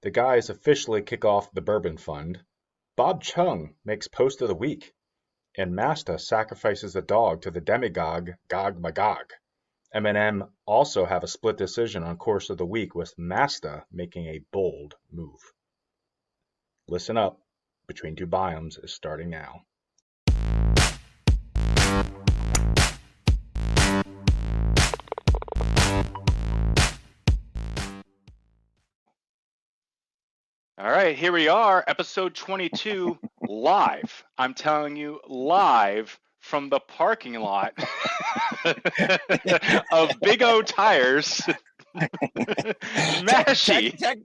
The guys officially kick off the Bourbon Fund. Bob Chung makes Post of the Week. And Masta sacrifices a dog to the demigod Gog Magog. M&M also have a split decision on Course of the Week, with Masta making a bold move. Listen up. Between Two Biomes is starting now. All right, here we are, episode 22, live. I'm telling you, live from the parking lot of Big O Tires, Mashie.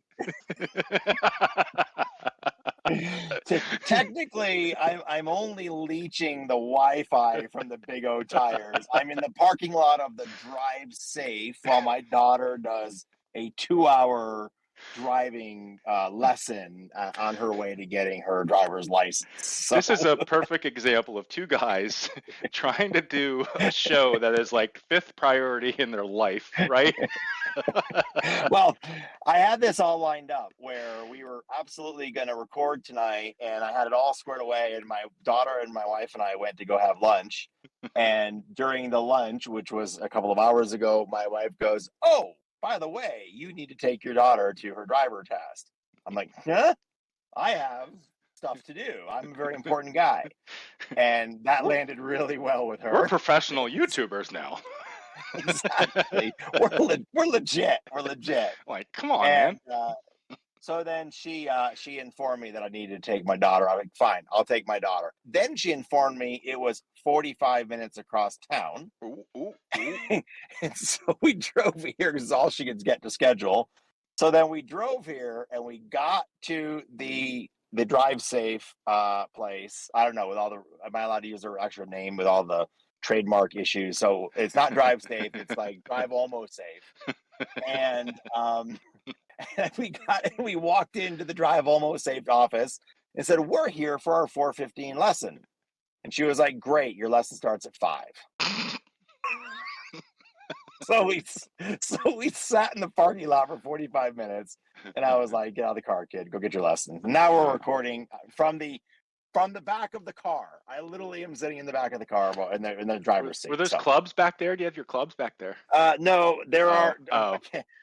Technically, I'm only leeching the Wi-Fi from the Big O Tires. I'm in the parking lot of the Drive Safe while my daughter does a 2-hour driving lesson on her way to getting her driver's license. So. This is a perfect example of two guys trying to do a show that is like fifth priority in their life, right? Well, I had this all lined up where we were absolutely going to record tonight, and I had it all squared away, and my daughter and my wife and I went to go have lunch. And during the lunch, which was a couple of hours ago, my wife goes, "Oh, by the way, you need to take your daughter to her driver test." I'm like, "Huh? I have stuff to do. I'm a very important guy." And that landed really well with her. We're professional YouTubers now. Exactly. We're legit. We're legit. Like, come on, man. So then she informed me that I needed to take my daughter. I'm like, fine, I'll take my daughter. Then she informed me it was 45 minutes across town. Ooh. And so we drove here because all she could get to schedule. So then we drove here and we got to the Drive Safe place. I don't know, am I allowed to use her actual name with all the trademark issues? So it's not Drive Safe, it's like Drive Almost Safe. And we walked into the Drive Almost Safe office and said, "We're here for our 4:15 lesson." And she was like, "Great, your lesson starts at 5." So we sat in the parking lot for 45 minutes, and I was like, "Get out of the car, kid. Go get your lesson." And now we're recording from the back of the car. I literally am sitting in the back of the car in the driver's seat. Were those clubs back there? Do you have your clubs back there? No, there are. Oh.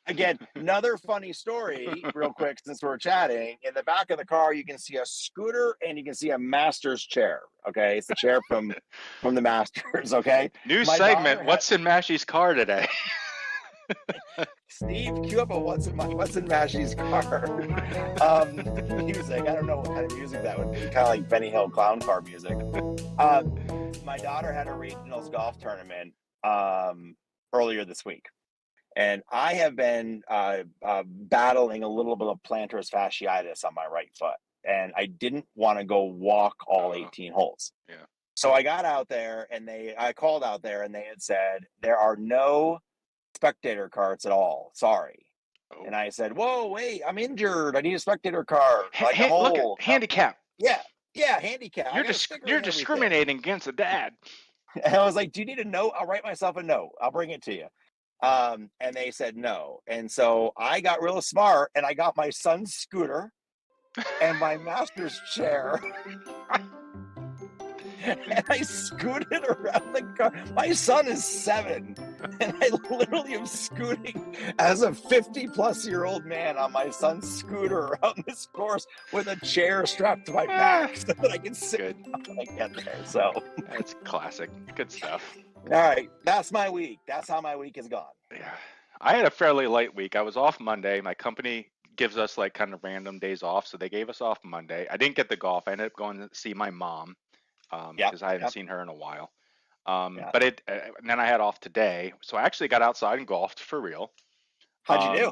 Again, another funny story, real quick, since we're chatting. In the back of the car, you can see a scooter and you can see a Master's chair. Okay, it's the chair from the Masters. Okay. New segment. What's in Mashie's car today? Steve, cue up a what's in Mashie's car music. I don't know what kind of music that would be. Kind of like Benny Hill clown car music. My daughter had a regionals golf tournament earlier this week, and I have been battling a little bit of plantar fasciitis on my right foot, and I didn't want to go walk all 18 holes. Yeah. So I got out there, and I called out there, and they had said there are no spectator carts at all. Sorry. Oh. And I said, "Whoa, wait, I'm injured. I need a spectator cart." Look, handicap. Yeah, handicap. You're discriminating against a dad. And I was like, "Do you need a note? I'll write myself a note. I'll bring it to you." And they said no. And so I got real smart, and I got my son's scooter and my master's chair. And I scooted around the car. My son is 7, and I literally am scooting as a 50-plus-year-old man on my son's scooter around this course with a chair strapped to my back so that I can sit when I get there. So that's classic. Good stuff. All right, that's my week. That's how my week has gone. Yeah, I had a fairly light week. I was off Monday. My company gives us like kind of random days off, so they gave us off Monday. I didn't get the golf. I ended up going to see my mom. Because I haven't seen her in a while. But then I had off today, so I actually got outside and golfed for real. How'd you do?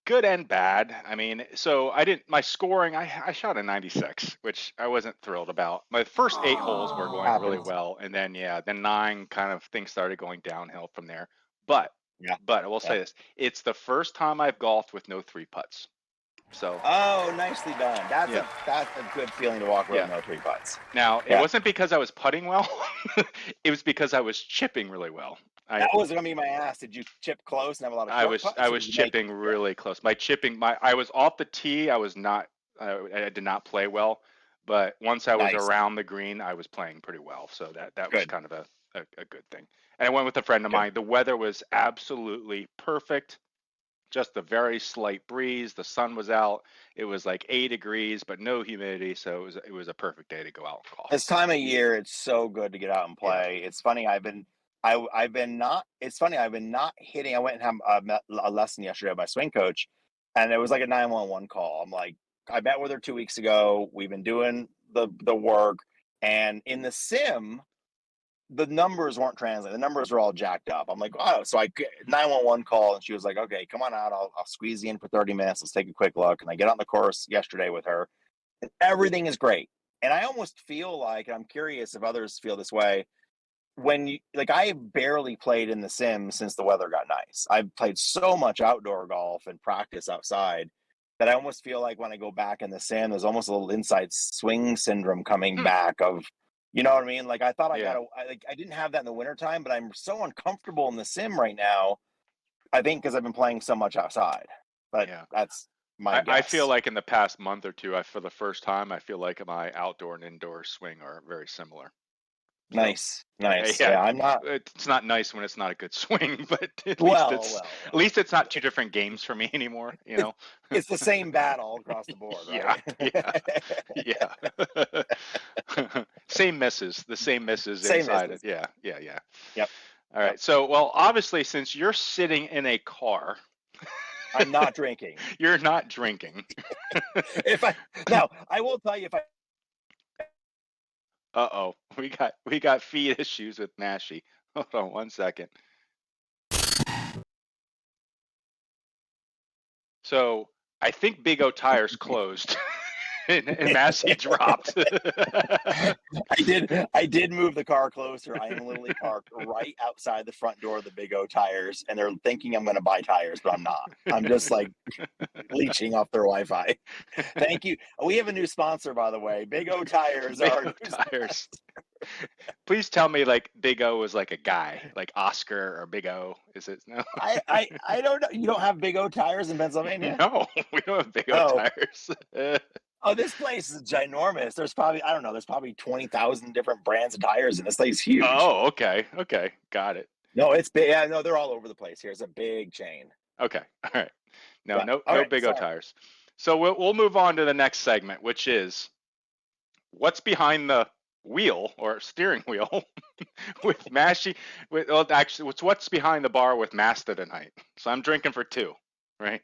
Good and bad. I mean, so my scoring, I shot a 96, which I wasn't thrilled about. My first 8 holes were going really well, and then 9 kind of things started going downhill from there. But I will say this: it's the first time I've golfed with no 3 putts. So nicely done. That's a good feeling to walk around no 3 putts. Now it wasn't because I was putting well; it was because I was chipping really well. That was going to be my ask. Did you chip close and have a lot of short putts? I was chipping really close. I was off the tee. I did not play well, but once I was around the green, I was playing pretty well. So that was kind of a good thing. And I went with a friend of mine. The weather was absolutely perfect. Just a very slight breeze. The sun was out. It was like 8 degrees, but no humidity. So it was a perfect day to go out and golf. This time of year, it's so good to get out and play. Yeah. It's funny. I've been not hitting. I went and had a lesson yesterday with my swing coach, and it was like a 911 call. I'm like, I met with her 2 weeks ago. We've been doing the work, and in the sim, the numbers weren't translated. The numbers were all jacked up. I'm like, oh, so I 911 call, and she was like, okay, come on out. I'll squeeze you in for 30 minutes. Let's take a quick look. And I get on the course yesterday with her, and everything is great. And I almost feel like, and I'm curious if others feel this way, I barely played in the sim since the weather got nice. I've played so much outdoor golf and practice outside that I almost feel like when I go back in the sim, there's almost a little inside swing syndrome coming back of, you know what I mean? Like I thought I didn't have that in the wintertime, but I'm so uncomfortable in the sim right now. I think because I've been playing so much outside, but that's my guess. I feel like in the past month or two, for the first time, I feel like my outdoor and indoor swing are very similar. Nice. Yeah, I'm not. It's not nice when it's not a good swing, but at least it's not two different games for me anymore. You know, it's the same bat all across the board. Right? Yeah. Same misses. The same misses inside it. Yeah. Yep. All right. So, well, obviously, since you're sitting in a car, I'm not drinking. You're not drinking. I will tell you if I. Uh-oh, we got feed issues with Mashie. Hold on 1 second. So I think Big O Tires closed and Mashie dropped. I did move the car closer. I am literally parked right outside the front door of the Big O Tires, and they're thinking I'm going to buy tires, but I'm not. I'm just like leeching off their Wi-Fi. Thank you. We have a new sponsor, by the way. Big O Tires are our tires. Please tell me like Big O was like a guy, like Oscar or Big O. Is it? No. I don't know. You don't have Big O Tires in Pennsylvania? No, we don't have Big O Tires. Oh, this place is ginormous. There's probably 20,000 different brands of tires, and this place is huge. Oh, okay. Got it. No, it's big. Yeah, no, they're all over the place here. It's a big chain. Okay. All right. No Big O Tires. So we'll move on to the next segment, which is what's behind the wheel or steering wheel with Mashie. Actually, what's behind the bar with Masta tonight. So I'm drinking for 2, right?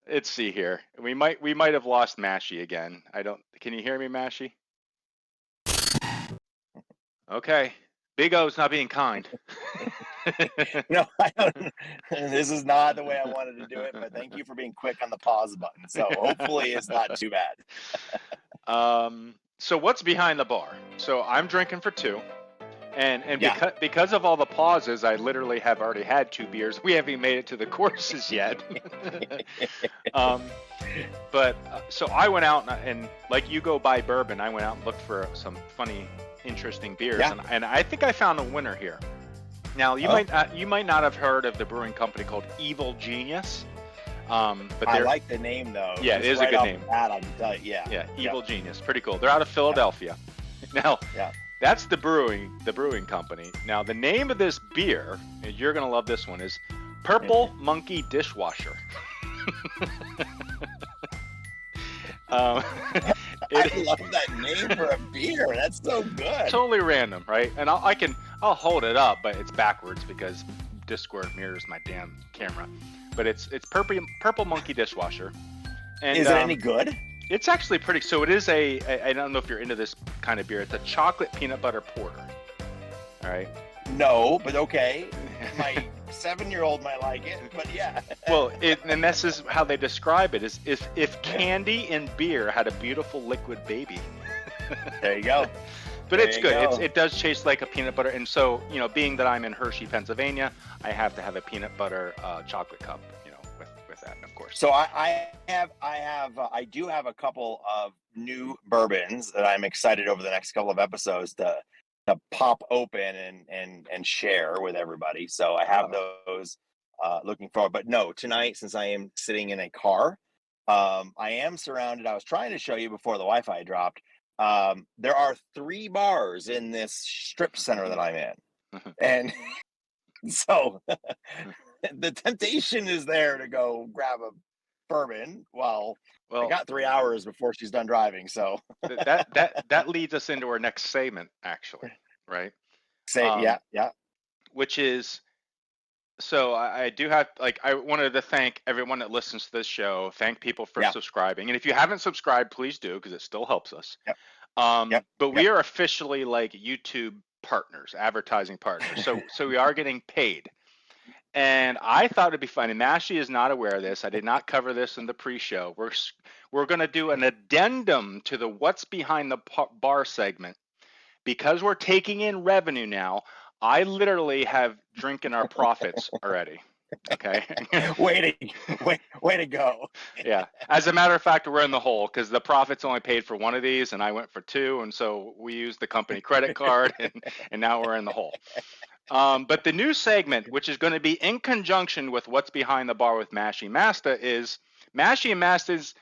Let's see here. We might have lost Mashie again. Can you hear me, Mashie? Okay. Big O's not being kind. No, I don't. This is not the way I wanted to do it, but thank you for being quick on the pause button. So hopefully it's not too bad. So what's behind the bar? So I'm drinking for 2. And because of all the pauses, I literally have already had 2 beers. We haven't even made it to the courses yet. So I went out and like you go buy bourbon, I went out and looked for some funny, interesting beers, and I think I found a winner here. Now you might not have heard of the brewing company called Evil Genius. But I like the name though. Yeah, it is a good name. I can tell you. Yeah, Evil Genius, pretty cool. They're out of Philadelphia. Now. Yeah. That's the brewing company. Now, the name of this beer, and you're going to love this one, is Purple Monkey Dishwasher. I love that name for a beer. That's so good. Totally random, right? And I'll hold it up, but it's backwards because Discord mirrors my damn camera. But it's Purple Monkey Dishwasher. And, is it any good? It's actually pretty. So it is I don't know if you're into this kind of beer. It's a chocolate peanut butter porter. All right. No, but okay. My 7-year-old might like it, but yeah. Well, and this is how they describe it: is if candy and beer had a beautiful liquid baby. There you go. But it's good. It does taste like a peanut butter, and so being that I'm in Hershey, Pennsylvania, I have to have a peanut butter chocolate cup. With that, of course. So I do have a couple of new bourbons that I'm excited over the next couple of episodes to pop open and share with everybody. So I have those looking forward. But no, tonight, since I am sitting in a car, I am surrounded. I was trying to show you before the Wi-Fi dropped. There are 3 bars in this strip center that I'm in. And so the temptation is there to go grab a bourbon. Well, I got 3 hours before she's done driving. So that leads us into our next segment, actually, right? Yeah. Which is, so I do have, like, I wanted to thank everyone that listens to this show. Thank people for subscribing. And if you haven't subscribed, please do, because it still helps us. But we are officially like YouTube partners, advertising partners. So we are getting paid. And I thought it'd be fun. And Mashie is not aware of this. I did not cover this in the pre-show. We're going to do an addendum to the What's Behind the Bar segment. Because we're taking in revenue now, I literally have drinking our profits already. Okay. way to go. Yeah. As a matter of fact, we're in the hole because the profits only paid for 1 of these, and I went for 2, and so we used the company credit card, and now we're in the hole. But the new segment, which is going to be in conjunction with What's Behind the Bar with Mashie and Masta, is Mashie and Masta's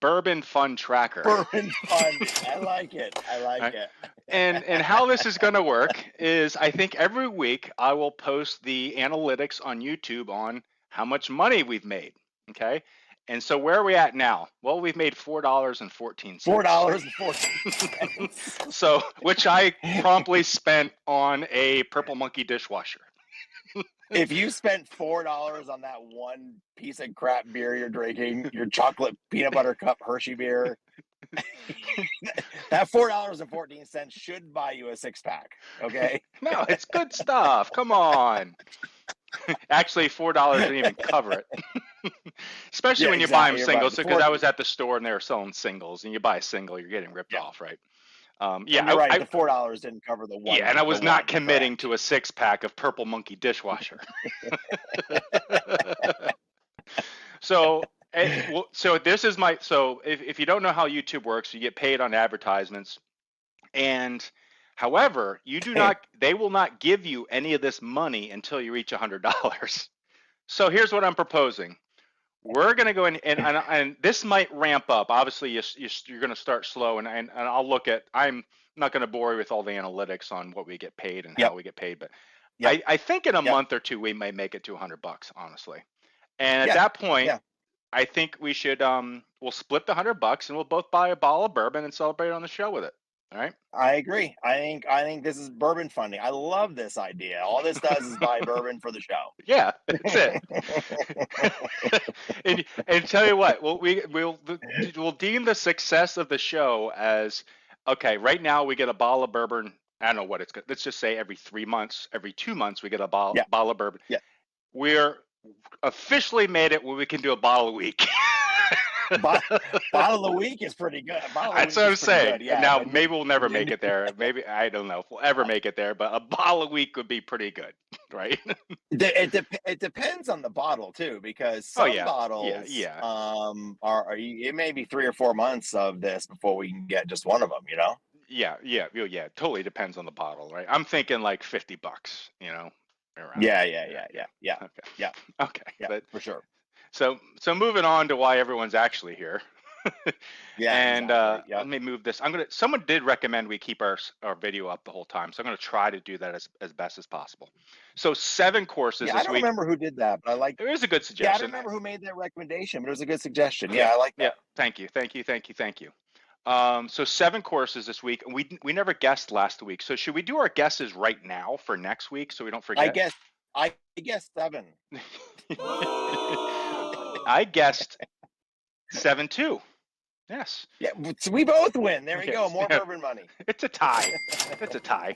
Bourbon Fund tracker. Bourbon Fund. I like it. It. And how this is going to work is, I think every week I will post the analytics on YouTube on how much money we've made. Okay. And so where are we at now? Well, we've made $4.14. $4.14. So, which I promptly spent on a Purple Monkey dishwasher. If you spent $4 on that one piece of crap beer you're drinking, your chocolate peanut butter cup Hershey beer, that $4.14 should buy you a 6-pack. Okay. No, it's good stuff. Come on. Actually, $4 didn't even cover it. Especially when you buy them singles. Because I was at the store and they were selling singles, and you buy a single, you're getting ripped off, right? You're right. The $4 didn't cover the one. Yeah, and I was not committing to a 6-pack of Purple Monkey dishwasher. So this is my. So if you don't know how YouTube works, you get paid on advertisements, and however, you do not. They will not give you any of this money until you reach $100. So here's what I'm proposing. We're going to go in, and this might ramp up. Obviously, you're going to start slow, and I'll look at. I'm not going to bore you with all the analytics on what we get paid and how we get paid, but I think in a month or 2 we may make it to $100, honestly. And at that point, I think we should we'll split the $100 and we'll both buy a bottle of bourbon and celebrate on the show with it. All right. I agree. I think this is bourbon funding. I love this idea. All this does is buy bourbon for the show. Yeah, that's it. and tell you what, we'll deem the success of the show as, okay, right now we get a bottle of bourbon. I don't know what it's good. Let's just say every 3 months, every 2 months we get a bottle of bourbon. Yeah. We're officially made it where we can do a bottle a week. Bottle a week is pretty good. That's what I'm saying. Yeah, now maybe we'll never make it there. Maybe, I don't know if we'll ever make it there, but a bottle a week would be pretty good, right? It depends on the bottle too, because some bottles are it may be 3 or 4 months of this before we can get just one of them, you know? Yeah. Totally depends on the bottle, right? I'm thinking like $50, you know? Around. Yeah. Okay. Yeah, but, for sure. So moving on to why everyone's actually here. And exactly. Let me move this. Someone did recommend we keep our video up the whole time, so I'm gonna try to do that as best as possible. So 7 courses this week. I don't remember who did that, but I like. It was a good suggestion. Yeah, I don't remember who made that recommendation, but it was a good suggestion. Yeah, I like that. Yeah, thank you. So 7 courses this week. We never guessed last week, so should we do our guesses right now for next week so we don't forget? I guess 7. I guessed 7 too. Yes. Yeah, so we both win. There we go. More bourbon money. It's a tie. It's a tie.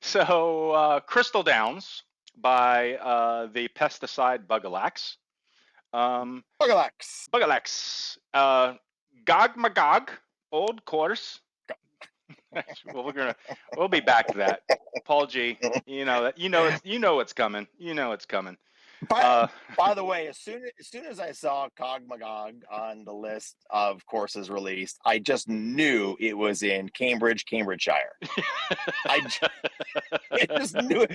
So Crystal Downs by the pesticide Bugalax. Bugalax. Gog Magog Old Course. Well, we'll be back to that. Paul G, you know what's coming. By the way, as soon as I saw Gog Magog on the list of courses released, I just knew it was in Cambridgeshire. I just knew it.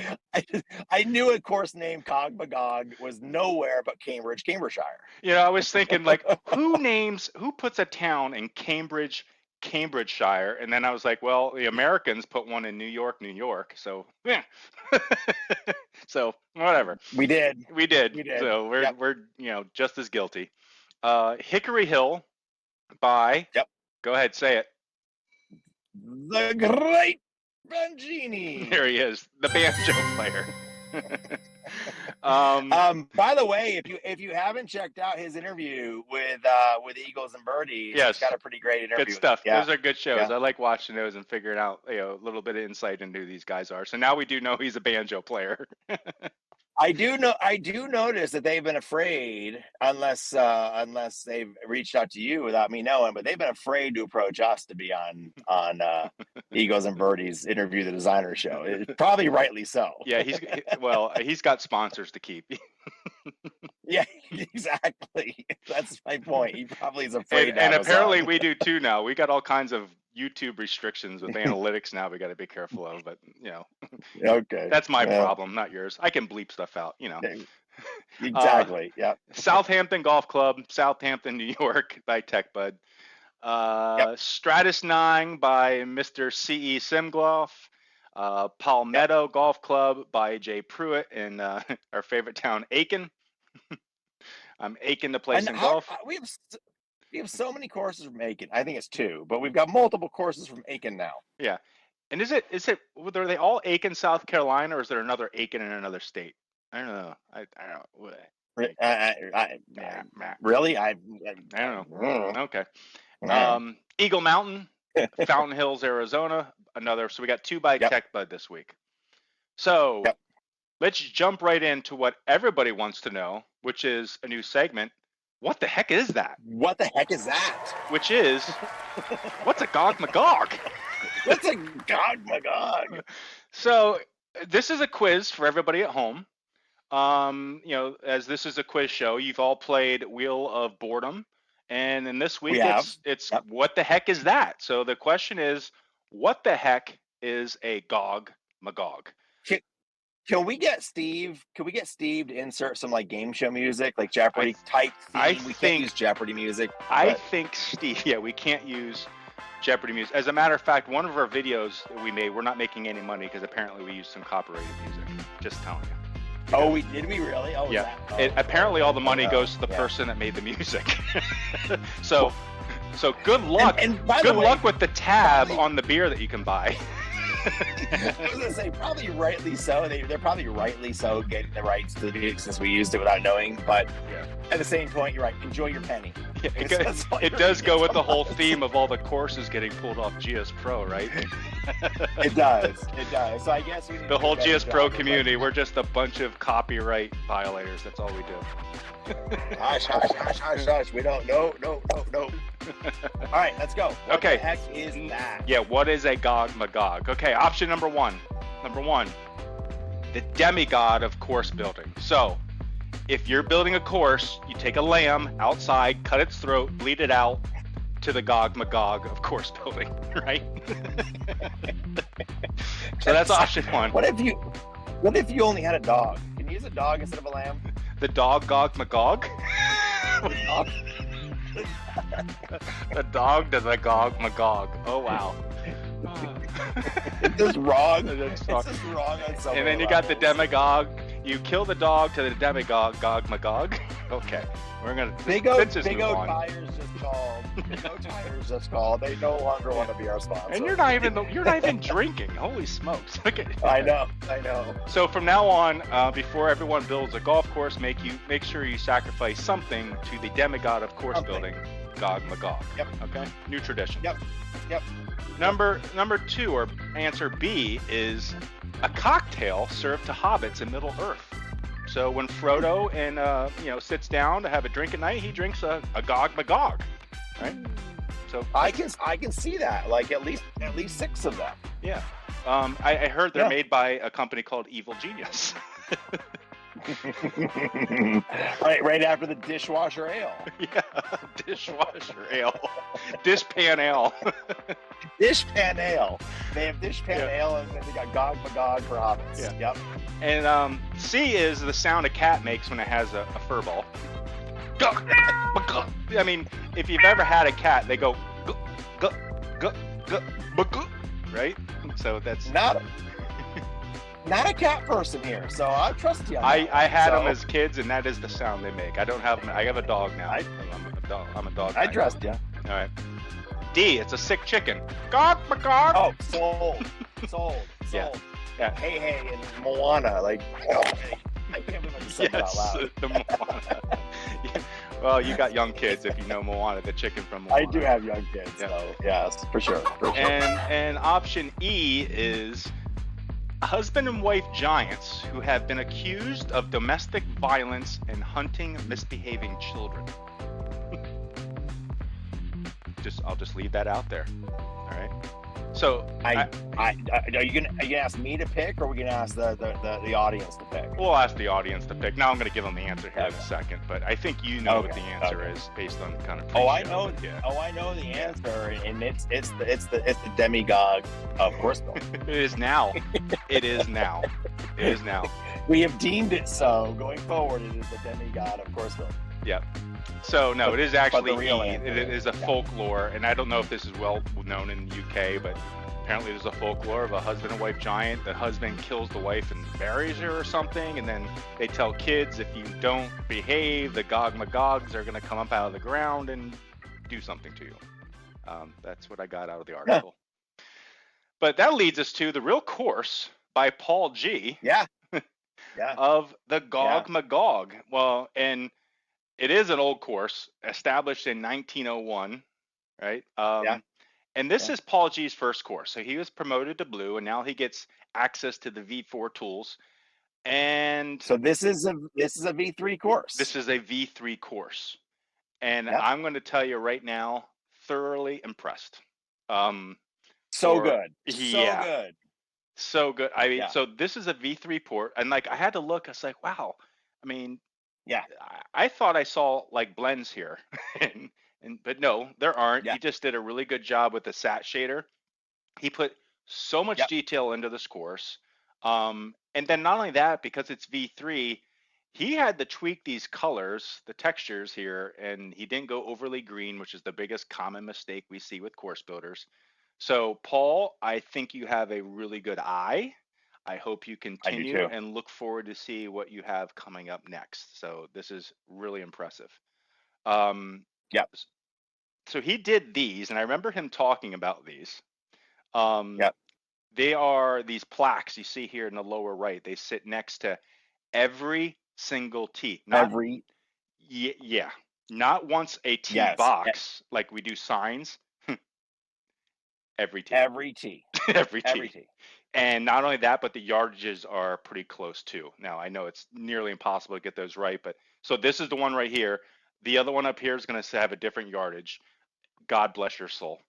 I knew a course named Gog Magog was nowhere but Cambridgeshire. You know, I was thinking like, who puts a town in Cambridgeshire? And then I was like, well, the Americans put one in New York. So yeah. So whatever. We did. So we're just as guilty. Hickory Hill by. Yep. Go ahead, say it. The great Bongini. There he is, the banjo player. By the way, if you haven't checked out his interview with Eagles and Birdies, yes, he's got a pretty great interview. Good stuff. Yeah. Those are good shows. Yeah. I like watching those and figuring out a little bit of insight into who these guys are. So now we do know he's a banjo player. I do notice that they've been afraid, unless they've reached out to you without me knowing, but they've been afraid to approach us to be on Eagles and Birdies Interview the Designer show. Probably rightly so. Yeah, he's got sponsors to keep. Yeah, exactly. That's my point. He probably is afraid. And apparently we do too now. We got all kinds of YouTube restrictions with analytics now. We got to be careful of, but okay, that's my problem, not yours. I can bleep stuff out, Exactly. Yeah. Southampton Golf Club, Southampton, New York by TechBud. Stratus 9 by Mr. C.E. Simgloff. Palmetto Golf Club by Jay Pruitt in our favorite town, Aiken. I'm aching to play some golf. We have so many courses from Aiken. I think it's 2, but we've got multiple courses from Aiken now. Yeah. And is it are they all Aiken, South Carolina, or is there another Aiken in another state? I don't know. I don't know. Really? I don't know. Okay. Eagle Mountain, Fountain Hills, Arizona. So we got 2 by TechBud this week. So let's jump right into what everybody wants to know, which is a new segment. What the heck is that? What the heck is that? Which is, what's a Gog Magog? What's a Gog Magog? So this is a quiz for everybody at home. As this is a quiz show, you've all played Wheel of Boredom. And in this week, it's what the heck is that? So the question is, what the heck is a Gog Magog? Can we get Steve to insert some like game show music, like Jeopardy type theme? We can't use Jeopardy music. I think Steve, we can't use Jeopardy music. As a matter of fact, one of our videos that we made, we're not making any money because apparently we used some copyrighted music. Just telling you. Oh, did we really? Oh, yeah. Apparently all the money goes to the person that made the music. So good luck. And good luck with the tab on the beer that you can buy. I was gonna say, probably rightly so. They're probably rightly so getting the rights to the music since we used it without knowing. But at the same point, you're right. Enjoy your penny. Yeah, it does go with the whole theme of all the courses getting pulled off GS Pro, right? It does. So I guess we need the whole GS Pro community. We're just a bunch of copyright violators. That's all we do. Hush. We don't. No. All right, let's go. What the heck is that? Yeah, what is a Gog Magog? Okay, option number one, the demigod of course building. So, if you're building a course, you take a lamb outside, cut its throat, bleed it out to the Gog Magog of course building, right? So that's option one. What if you only had a dog? Can you use a dog instead of a lamb? The dog Gog Magog? The dog to the Gog Magog. Oh wow. It's just wrong. It's just wrong on some. And then you got the demigod. You kill the dog to the demigod Gog Magog. Okay, we're gonna. Big O Tires just called. They no longer want to be our sponsor. And you're not even drinking. Holy smokes! Okay. I know. So from now on, before everyone builds a golf course, make sure you sacrifice something to the demigod of course building, Gog Magog. Yep. Okay. New tradition. Yep. Number 2, or answer B, is a cocktail served to hobbits in Middle Earth. So when Frodo and sits down to have a drink at night, he drinks a Gog Magog, right? So I can see that, like at least 6 of them. Yeah. I heard they're made by a company called Evil Genius. right after the dishwasher ale. Yeah, dishwasher ale, dishpan ale. Dishpan ale. They have dishpan ale, and then they got Gog Magog for hobbits. Yeah. Yep. And C is the sound a cat makes when it has a fur ball. I mean, if you've ever had a cat, they go right? So that's not a cat person here, so I trust you. I had them as kids, and that is the sound they make. I don't have them. I have a dog now. I'm a dog. I trust you. All right. D, it's a sick chicken. Gog Magog. Oh, sold. Yeah. Hey, and Moana, like. Oh, hey. I can't believe I just said that out loud. The Moana. Yeah. Well, you got young kids if you know Moana, the chicken from Moana. I do have young kids, so yes, for sure. And option E is husband and wife giants who have been accused of domestic violence and hunting misbehaving children. I'll just leave that out there. All right. So are you gonna ask me to pick, or are we gonna ask the audience to pick? We'll ask the audience to pick. Now I'm gonna give them the answer here in a second, but I think you know what the answer is based on kind of. I know. Yeah. I know the answer, and it's the DemiGod of course. It is now. It is now. It is now. We have deemed it so. Going forward, it is the DemiGod of course. Yep. So no, it is actually it is a folklore, and I don't know if this is well known in the UK, but apparently there's a folklore of a husband and wife giant. The husband kills the wife and buries her or something, and then they tell kids if you don't behave, the Gog Magogs are going to come up out of the ground and do something to you. That's what I got out of the article. Yeah. But that leads us to the real course by Paul G. Yeah. Of the Gog Magog. Well, and it is an old course established in 1901, right? And this is Paul G's first course. So he was promoted to blue, and now he gets access to the V4 tools. And so this is a V3 course. This is a V3 course, and I'm going to tell you right now, thoroughly impressed. So good. So good. I mean, so this is a V3 port, and like I had to look. I was like, wow. I mean. Yeah, I thought I saw like blends here, but no, there aren't. Yeah. He just did a really good job with the SAT shader. He put so much detail into this course, and then not only that, because it's V3, he had to tweak these colors, the textures here, and he didn't go overly green, which is the biggest common mistake we see with course builders. So, Paul, I think you have a really good eye. I hope you continue and look forward to see what you have coming up next. So this is really impressive. So he did these, and I remember him talking about these. They are these plaques you see here in the lower right. They sit next to every single tee. Not once a tee box like we do signs. Every tee. Every tee. Every tee. And not only that, but the yardages are pretty close too. Now, I know it's nearly impossible to get those right, but so this is the one right here. The other one up here is going to have a different yardage. God bless your soul.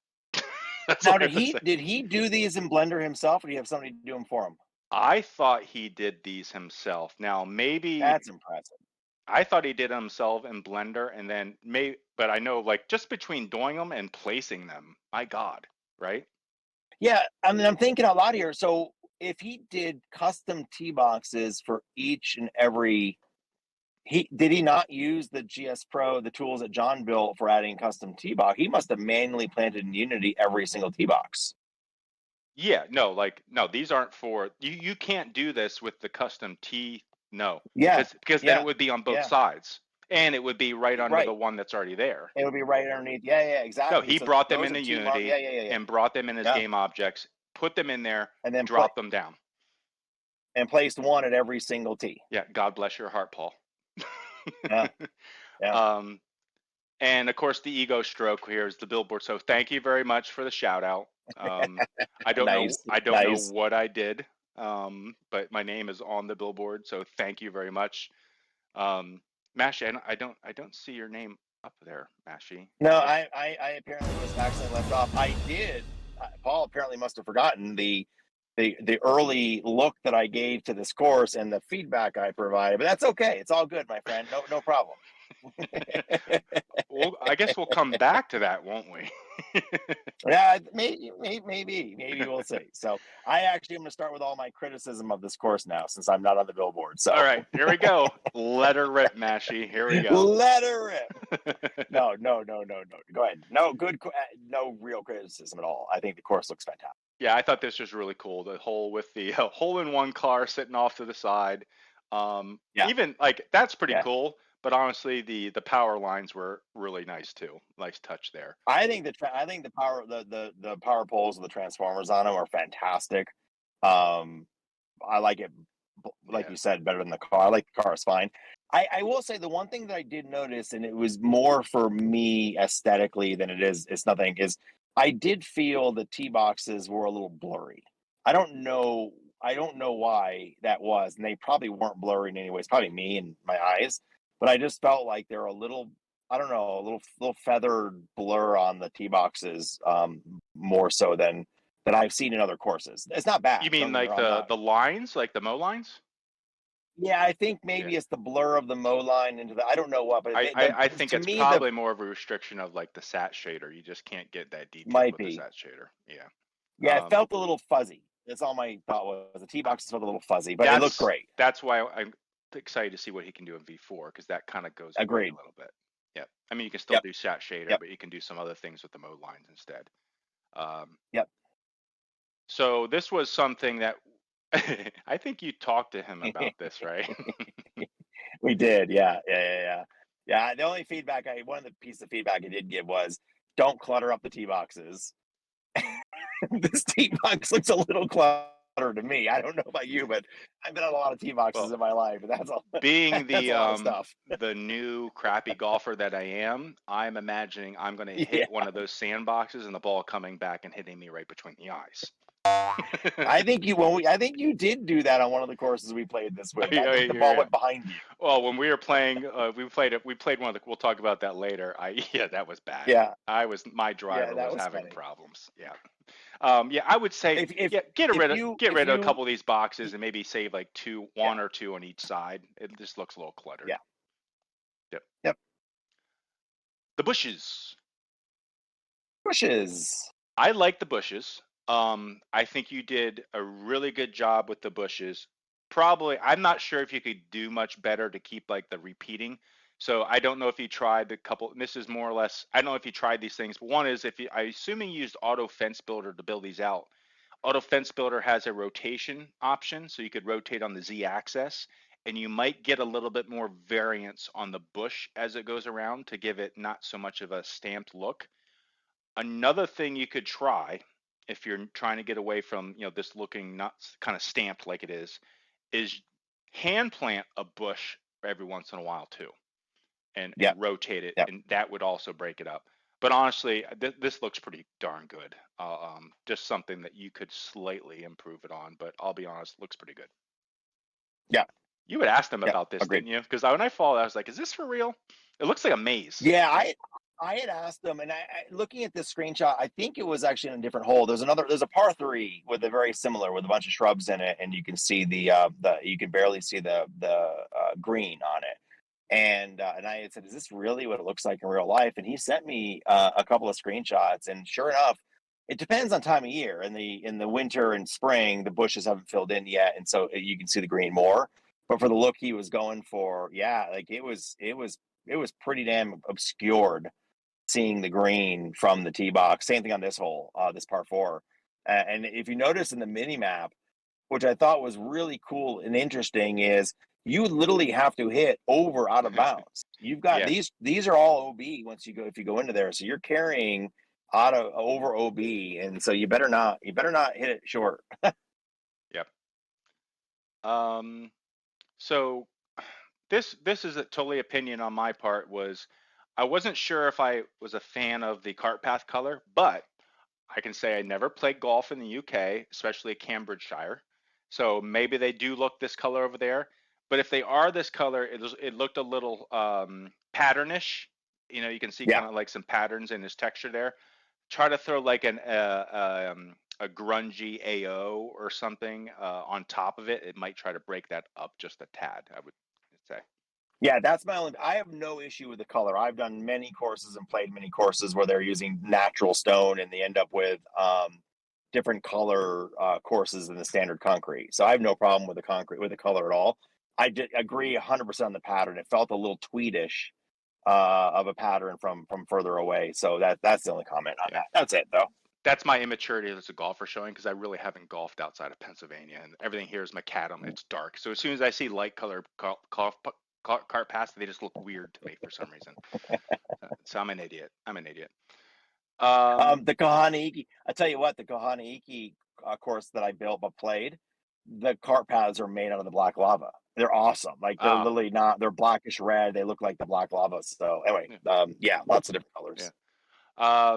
Now, did he do these in Blender himself, or do you have somebody do them for him? I thought he did these himself. Now, maybe that's impressive. I thought he did himself in Blender, and then but I know like just between doing them and placing them, my God, right? Yeah, I mean, I'm thinking a lot here. So if he did custom tee boxes for each and every, did he not use the GS Pro, the tools that John built for adding custom tee box? He must have manually planted in Unity every single tee box. Yeah, no, these aren't for you. Can't do this with the custom tee. No, because then it would be on both sides. And it would be right under the one that's already there. It would be right underneath. Yeah, exactly. No, he brought them into Unity and brought them in as game objects, put them in there, and then dropped them down. And placed one at every single tee. Yeah, God bless your heart, Paul. Yeah. And of course, the ego stroke here is the billboard. So thank you very much for the shout out. I don't know what I did, but my name is on the billboard. So thank you very much. Mashie, I don't see your name up there, Mashie. No, I apparently was accidentally left off. I did. Paul apparently must have forgotten the the early look that I gave to this course and the feedback I provided. But that's okay. It's all good, my friend. No problem. Well, I guess we'll come back to that, won't we? Yeah, maybe we'll see. So I actually am going to start with all my criticism of this course now, since I'm not on the billboard. So all right, here we go. Let her rip, Mashie. Here we go. let her rip. No. Go ahead. No real criticism at all. I think the course looks fantastic. Yeah, I thought this was really cool. The hole with the hole-in-one car sitting off to the side. Even like that's pretty cool. But honestly, the power lines were really nice too. Nice touch there. I think the power poles of the transformers on them are fantastic. I like it, like you said, better than the car. I like the car; it's fine. I will say the one thing that I did notice, and it was more for me aesthetically than it's nothing, is I did feel the tee boxes were a little blurry. I don't know why that was, and they probably weren't blurry in any way. It's probably me and my eyes. But I just felt like they're a little, I don't know, a little feathered blur on the tee boxes, more so than I've seen in other courses. It's not bad. You mean like the lines, like the mow lines? Yeah, I think maybe it's the blur of the mow line into the. I don't know what, but I think it's probably more of a restriction of like the sat shader. You just can't get that detail with the sat shader. Yeah. Yeah, it felt a little fuzzy. That's all my thought was. The tee boxes felt a little fuzzy, but it looked great. That's why I'm excited to see what he can do in V4, because that kind of goes away a little bit. Yeah, I mean you can still do sat shader, but you can do some other things with the mode lines instead. So this was something that I think you talked to him about this, right? We did, yeah. The only feedback one of the pieces of feedback I did give was don't clutter up the tee boxes. This tee box looks a little cluttered to me. I don't know about you, but I've been on a lot of tee boxes in my life, and that's all. Being the new crappy golfer that I am, I'm imagining I'm going to hit one of those sandboxes and the ball coming back and hitting me right between the eyes. I think you did do that on one of the courses we played this week. I think the ball went behind you. Well, when we were playing, we played one of the. We'll talk about that later. That was bad. Yeah, my driver was having problems. Yeah. I would say get rid of a couple of these boxes and maybe save like one or two on each side. It just looks a little cluttered. Yeah. Yep. The bushes. I like the bushes. I think you did a really good job with the bushes. Probably, I'm not sure if you could do much better to keep like the repeating. So I don't know if you tried the couple. This is more or less. I don't know if you tried these things. But one is I assuming you used Auto Fence Builder to build these out. Auto Fence Builder has a rotation option, so you could rotate on the Z-axis, and you might get a little bit more variance on the bush as it goes around to give it not so much of a stamped look. Another thing you could try, if you're trying to get away from this looking not kind of stamped like it is hand plant a bush every once in a while too. And rotate it, and that would also break it up. But honestly, this looks pretty darn good. Just something that you could slightly improve it on, but I'll be honest, looks pretty good. Yeah. You had asked him about this, didn't you? Because when I followed, I was like, is this for real? It looks like a maze. Yeah, I had asked them, and I looking at this screenshot, I think it was actually in a different hole. There's a par 3 with a very similar with a bunch of shrubs in it, and you can see you can barely see the green on it. And I had said, is this really what it looks like in real life? And he sent me a couple of screenshots, and sure enough, it depends on time of year. In the winter and spring, the bushes haven't filled in yet, and so you can see the green more. But for the look he was going for, like it was pretty damn obscured seeing the green from the tee box. Same thing on this hole, this par 4. And if you notice in the mini map, which I thought was really cool and interesting, is you literally have to hit over out of bounds. You've got these are all OB if you go into there. So you're carrying over OB, and so you better not hit it short. Yep. So this is a totally opinion on my part. I wasn't sure if I was a fan of the cart path color, but I can say I never played golf in the UK, especially Cambridgeshire. So maybe they do look this color over there. But if they are this color, it looked a little patternish. You can see kind of like some patterns in this texture there. Try to throw like a grungy AO or something on top of it, it might try to break that up just a tad, I would say. Yeah, that's my only. I have no issue with the color. I've done many courses and played many courses where they're using natural stone and they end up with different color courses than the standard concrete. So I have no problem with the concrete with the color at all. I did agree 100% on the pattern. It felt a little tweedish of a pattern from further away. So that's the only comment on that. That's it though. That's my immaturity as a golfer showing, because I really haven't golfed outside of Pennsylvania, and everything here is macadam. It's dark, so as soon as I see light color cart paths, they just look weird to me for some reason. So I'm an idiot. The Kahanaiki, I tell you what, the Kahanaiki course that I built but played, the cart paths are made out of the black lava. They're awesome. Like they're literally not. They're blackish red. They look like the black lava. So anyway, yeah, lots of different colors. Yeah.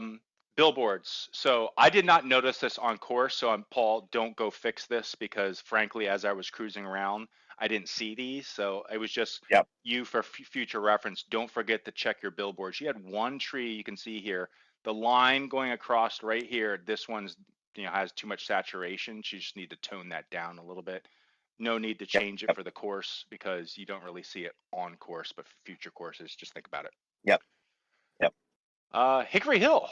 Billboards. So I did not notice this on course. So Paul, don't go fix this, because frankly, as I was cruising around, I didn't see these. So it was just you for future reference. Don't forget to check your billboards. You had one tree you can see here. The line going across right here. This one's has too much saturation. You just need to tone that down a little bit. No need to change it for the course, because you don't really see it on course, but future courses, just think about it. Hickory Hill.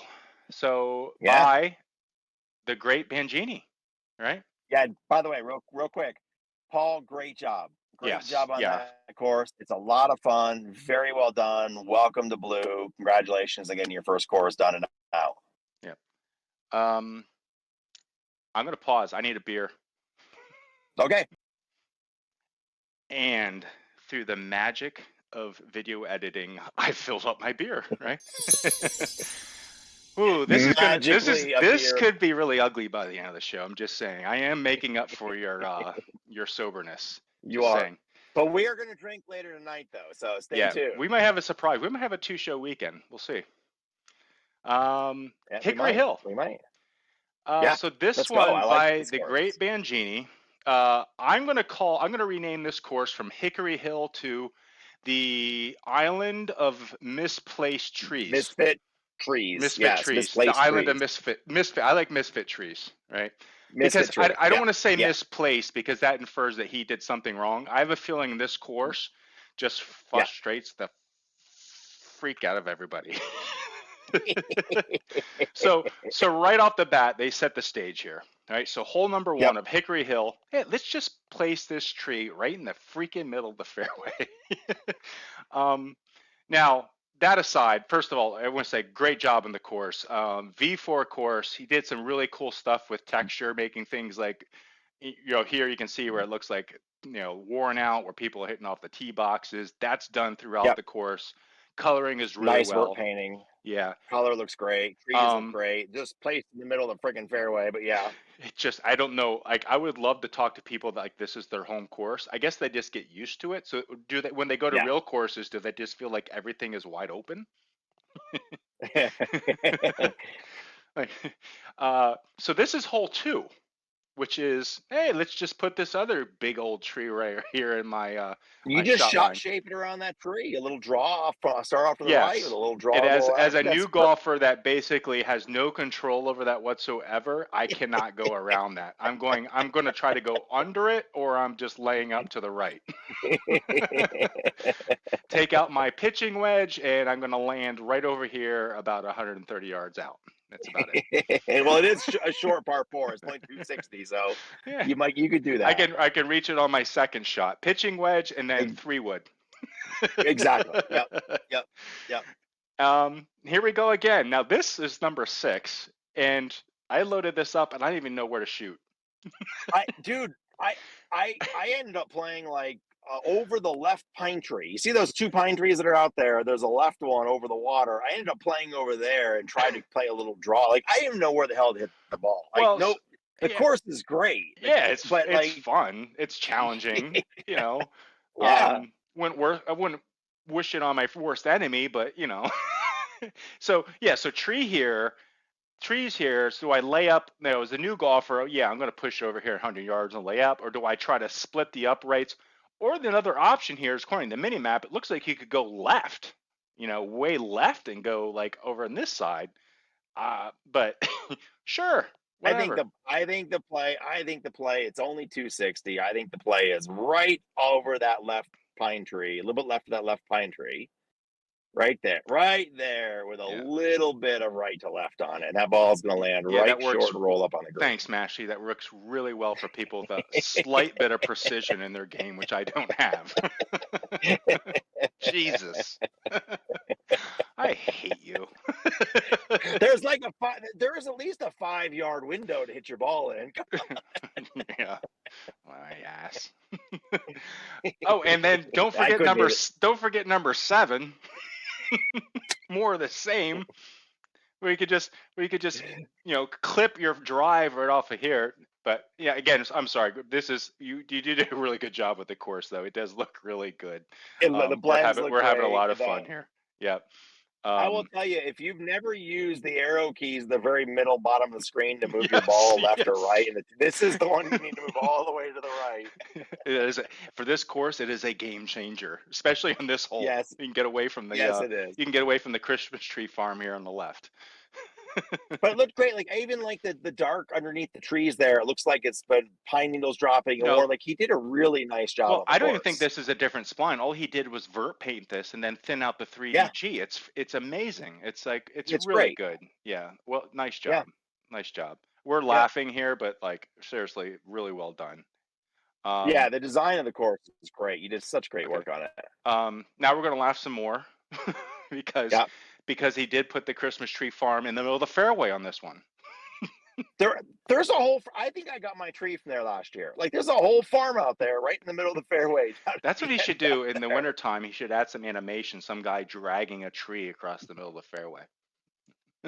So by the great Bangini, right? Yeah. By the way, real quick, Paul, great job. Great job on that course. It's a lot of fun. Very well done. Welcome to Blue. Congratulations on getting your first course done and out. Yeah. I'm gonna pause. I need a beer. Okay. And through the magic of video editing, I filled up my beer, right? Ooh, this could be really ugly by the end of the show. I'm just saying. I am making up for your soberness. You are. Saying. But we are going to drink later tonight, though. So stay tuned. We might have a surprise. We might have a 2-show weekend. We'll see. Hickory Hill. We might. So this one by the great Bangini. I'm going to rename this course from Hickory Hill to the Island of Misplaced Trees. Misfit trees. The Island of Misfit. I like misfit trees, right? Because I don't want to say misplaced, because that infers that he did something wrong. I have a feeling this course just frustrates the freak out of everybody. So right off the bat, they set the stage here. All right, so hole number 1 of Hickory Hill. Hey, let's just place this tree right in the freaking middle of the fairway. Now, that aside, first of all, I want to say great job on the course. V4 course, he did some really cool stuff with texture, making things like, here you can see where it looks like, worn out, where people are hitting off the tee boxes. That's done throughout the course. Coloring is really nice work painting. Yeah. Color looks great. Trees look great. Just placed in the middle of the freaking fairway, but it just, I don't know. Like, I would love to talk to people that, like, this is their home course. I guess they just get used to it. So do they, when they go to real courses, do they just feel like everything is wide open? So this is hole 2, which is, hey, let's just put this other big old tree right here in my you just shape it around that tree, a little draw off, start off to the right with a little draw. As a new golfer that basically has no control over that whatsoever, I cannot go around that. I'm going to try to go under it, or I'm just laying up to the right. Take out my pitching wedge, and I'm going to land right over here about 130 yards out. That's about it. Well, it is a short par 4. It's only 260, so you could do that. I can reach it on my second shot, pitching wedge, and then 3-wood. Exactly. Yep. Here we go again. Now this is number 6, and I loaded this up, and I didn't even know where to shoot. I ended up playing like over the left pine tree. You see those 2 pine trees that are out there? There's a left one over the water. I ended up playing over there and tried to play a little draw. Like, I didn't even know where the hell to hit the ball. Like, the course is great. Yeah, it's fun. It's challenging. I wouldn't wish it on my worst enemy, but So trees here. So do I lay up? As a new golfer, I'm going to push over here 100 yards and lay up, or do I try to split the uprights? Or the other option here is, according to the mini map, it looks like you could go left, way left, and go like over on this side. But sure, whatever. I think the play, it's only 260. I think the play is right over that left pine tree, a little bit left of that left pine tree. Right there, with a little bit of right to left on it. That ball's going to land right short, roll up on the green. Thanks, Mashie. That works really well for people with a slight bit of precision in their game, which I don't have. Jesus. I hate you. There's like there is at least a 5-yard window to hit your ball in. Yeah. My ass. Oh, and then don't forget number 7. More of the same. Where you could just clip your drive right off of here. But yeah, again, I'm sorry. This is you did a really good job with the course, though. It does look really good. The blends we're having a lot of fun here. Yeah. I will tell you, if you've never used the arrow keys, the very middle bottom of the screen to move your ball left or right, and this is the one you need to move all the way to the right. It is for this course. It is a game changer, especially on this hole. Yes, you can get away from the. It is. You can get away from the Christmas tree farm here on the left. But it looked great. Like even like the dark underneath the trees there, it looks like it's been pine needles dropping, or like he did a really nice job. Well, I don't even think this is a different spline. All he did was vert paint this and then thin out the 3DG. It's amazing. It's really great. Good. Yeah. Well, nice job. Yeah. Nice job. We're laughing here, but like seriously, really well done. Yeah, the design of the course is great. You did such great work on it. Now we're gonna laugh some more because he did put the Christmas tree farm in the middle of the fairway on this one. There's a whole. I think I got my tree from there last year. Like there's a whole farm out there, right in the middle of the fairway. That's what he should do in the wintertime. He should add some animation. Some guy dragging a tree across the middle of the fairway.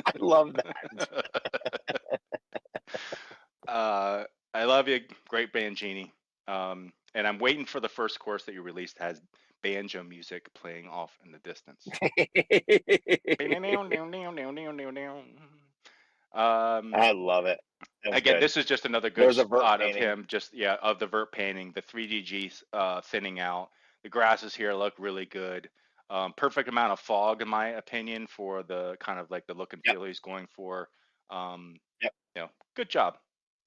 I love that. I love you, great Bangini. And I'm waiting for the first course that you released has banjo music playing off in the distance. I love it. Again, this is just another good spot of him, of the vert painting, the 3DG thinning out. The grasses here look really good. Perfect amount of fog, in my opinion, for the kind of like the look and feel he's going for. Good job.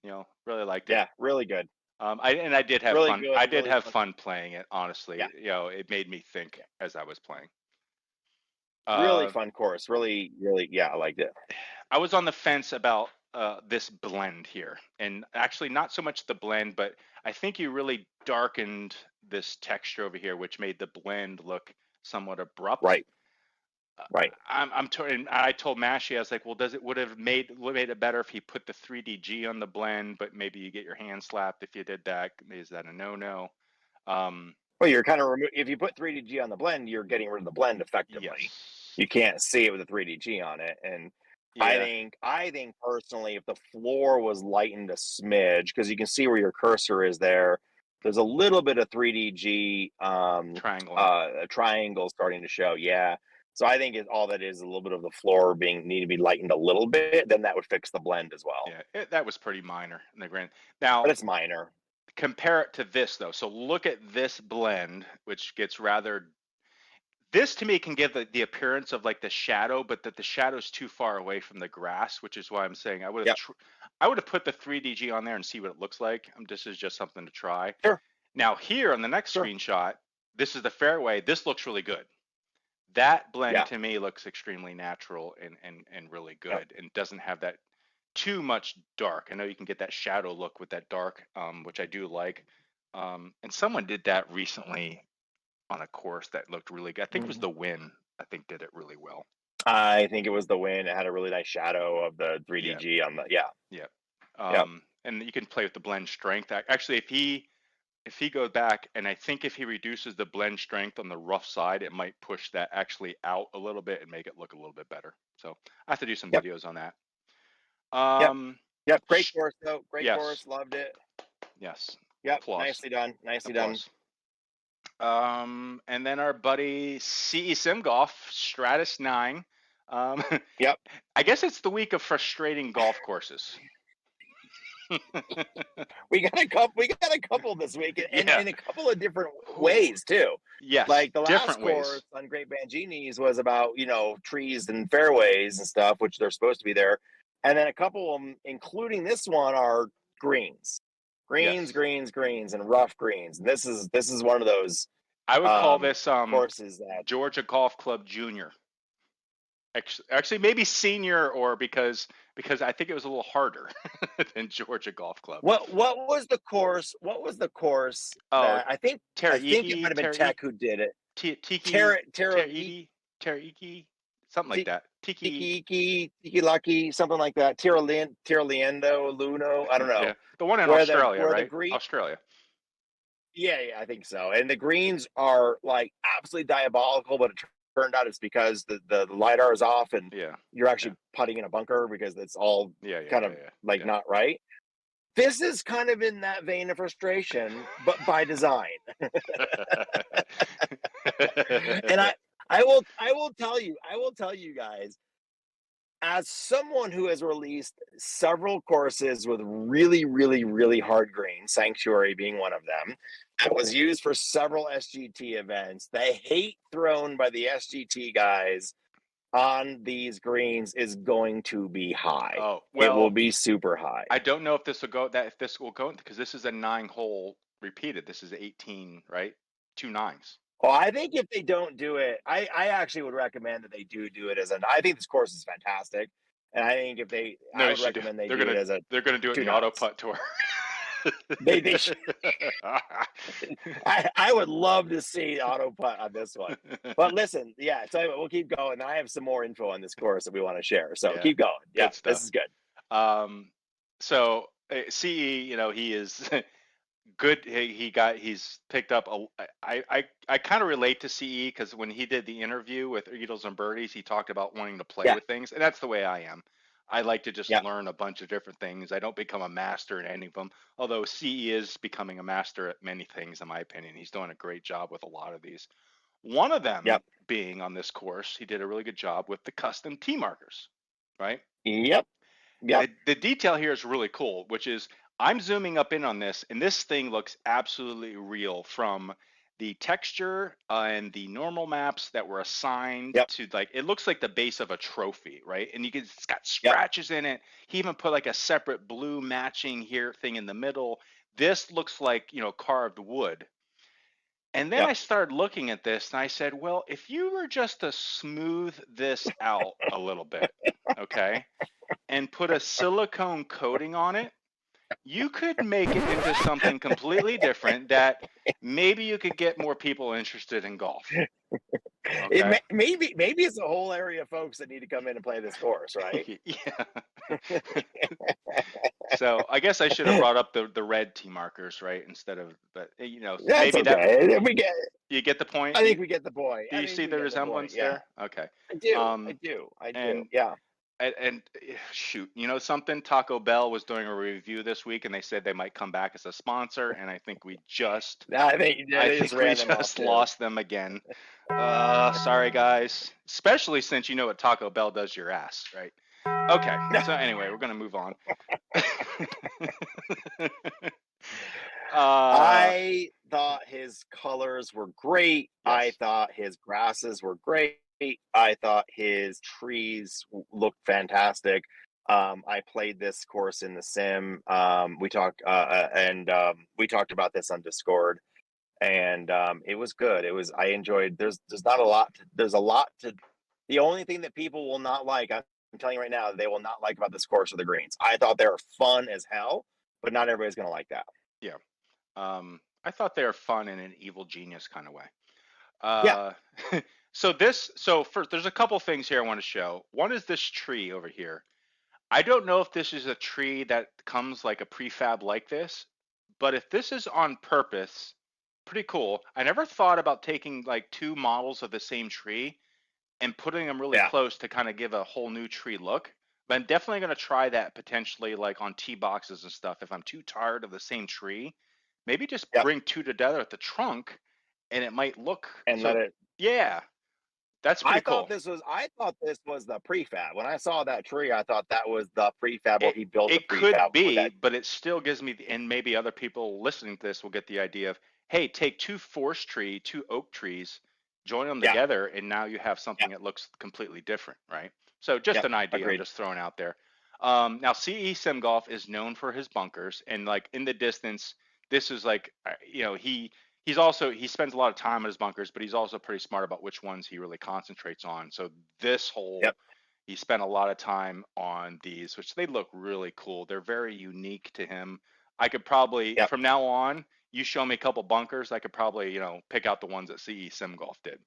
Really liked it. Yeah, really good. I did have fun. I did have fun playing it, honestly. Yeah. It made me think as I was playing. Really fun course. Really, I liked it. I was on the fence about this blend here, and actually not so much the blend, but I think you really darkened this texture over here, which made the blend look somewhat abrupt. Right. I told Mashie, I was like, well, would have made it better if he put the 3DG on the blend, but maybe you get your hand slapped if you did that. Is that a no-no? Well, you're kind of if you put 3DG on the blend, you're getting rid of the blend effectively. Yes. You can't see it with a 3DG on it, and I think personally, if the floor was lightened a smidge, because you can see where your cursor is there, there's a little bit of 3DG triangle starting to show. Yeah. So I think all that is a little bit of the floor need to be lightened a little bit. Then that would fix the blend as well. Yeah, that was pretty minor in the grand. Now, but it's minor. Compare it to this though. So look at this blend, which gets rather. This to me can give the appearance of like the shadow, but that the shadow's too far away from the grass, which is why I'm saying I would have put the 3DG on there and see what it looks like. This is just something to try. Sure. Now here on the next screenshot, this is the fairway. This looks really good. That blend to me looks extremely natural and really good, and doesn't have that too much dark. I know you can get that shadow look with that dark, which I do like. And someone did that recently on a course that looked really good. I think it was the Win. I think did it really well. I think it was the Win. It had a really nice shadow of the 3DG on the and you can play with the blend strength. Actually, if he goes back, and I think if he reduces the blend strength on the rough side, it might push that actually out a little bit and make it look a little bit better. So I have to do some videos on that. Great course though. Great course. Loved it. Yes. Yep. Applause. Nicely done. Nicely done. And then our buddy CE Sim Golf, Stratus 9. Yep. I guess it's the week of frustrating golf courses. we got a couple this week, and in a couple of different ways too. Yeah, like the last course on Great Bangini's was about trees and fairways and stuff, which they're supposed to be there. and then a couple of them, including this one, are greens, Yes. and rough greens. And this is one of those I would call this courses that Georgia Golf Club Junior. Actually, maybe senior, or because I think it was a little harder than Georgia Golf Club. What was the course? What was the course that I think it might have been Tech who did it. Taraiki, something like that. Tiki Lucky, something like that. Tiraliendo, Luno, I don't know. Yeah. The one in Australia, right? Australia. Yeah, I think so. And the greens are like absolutely diabolical, but it turned out it's because the LiDAR is off and you're actually putting in a bunker because it's all not right. This is kind of in that vein of frustration, but by design. And I will tell you guys, as someone who has released several courses with really, really, really hard greens, Sanctuary being one of them, that was used for several SGT events. The hate thrown by the SGT guys on these greens is going to be high. Oh, well, it will be super high. I don't know if this will go because this is a 9-hole repeated. This is 18, right? 2 9s. Well, I think if they don't do it, I actually would recommend that they do it as I think this course is fantastic, and I think if they, I would recommend they do it as a. They're going to do it in the auto putt tour. They should. I would love to see auto putt on this one, but listen, tell you what, we'll keep going. I have some more info on this course that we want to share, so keep going. Yeah, this is good. So CE, he is. Good. He's picked up I kind of relate to CE because when he did the interview with Eagles and Birdies, he talked about wanting to play with things, and that's the way I am. I like to just learn a bunch of different things. I don't become a master in any of them, although CE is becoming a master at many things, in my opinion. He's doing a great job with a lot of these. One of them being on this course, he did a really good job with the custom tee markers, right? Yep. The detail here is really cool, which is I'm zooming up in on this, and this thing looks absolutely real, from the texture and the normal maps that were assigned to, like, it looks like the base of a trophy, right? And it's got scratches in it. He even put like a separate blue matching here thing in the middle. This looks like, carved wood. And then I started looking at this and I said, well, if you were just to smooth this out a little bit, okay, and put a silicone coating on it, you could make it into something completely different that maybe you could get more people interested in golf. Okay? Maybe it's a whole area of folks that need to come in and play this course, right? Yeah. So I guess I should have brought up the red tee markers, right? Instead of, but that's maybe okay. We get. You get the point. I think we get the point. Do you see the resemblance there? Okay. I do. Yeah. And shoot, something? Taco Bell was doing a review this week, and they said they might come back as a sponsor, and I think we just lost them again. Sorry guys, especially since you know what Taco Bell does to your ass, right? Okay, so anyway, we're gonna move on. I thought his colors were great. Yes. I thought his grasses were great. I thought his trees looked fantastic. I played this course in the sim. We talked about this on Discord, and it was good. I enjoyed. There's not a lot. There's a lot to. The only thing that people will not like, I'm telling you right now, they will not like about this course are the greens. I thought they were fun as hell, but not everybody's gonna like that. Yeah. I thought they were fun in an evil genius kind of way. So first, there's a couple things here I want to show. One is this tree over here. I don't know if this is a tree that comes like a prefab like this, but if this is on purpose, pretty cool. I never thought about taking like 2 models of the same tree and putting them really close to kind of give a whole new tree look. But I'm definitely going to try that potentially, like on tee boxes and stuff. If I'm too tired of the same tree, maybe just bring 2 together at the trunk, and it might look let it. Yeah. That's pretty cool. I thought this was the prefab. When I saw that tree, I thought that was the prefab, or he built it the prefab. It could be, but it still gives me, and maybe other people listening to this will get the idea of, hey, take 2 forest tree, 2 oak trees, join them together, and now you have something that looks completely different, right? So just an idea I'm just throwing out there. Now CE Sim Golf is known for his bunkers, and like in the distance, this is like he spends a lot of time on his bunkers, but he's also pretty smart about which ones he really concentrates on. So this hole, Yep. he spent a lot of time on these, which they look really cool. They're very unique to him. I could probably Yep. from now on, you show me a couple bunkers, I could probably pick out the ones that CE Sim Golf did.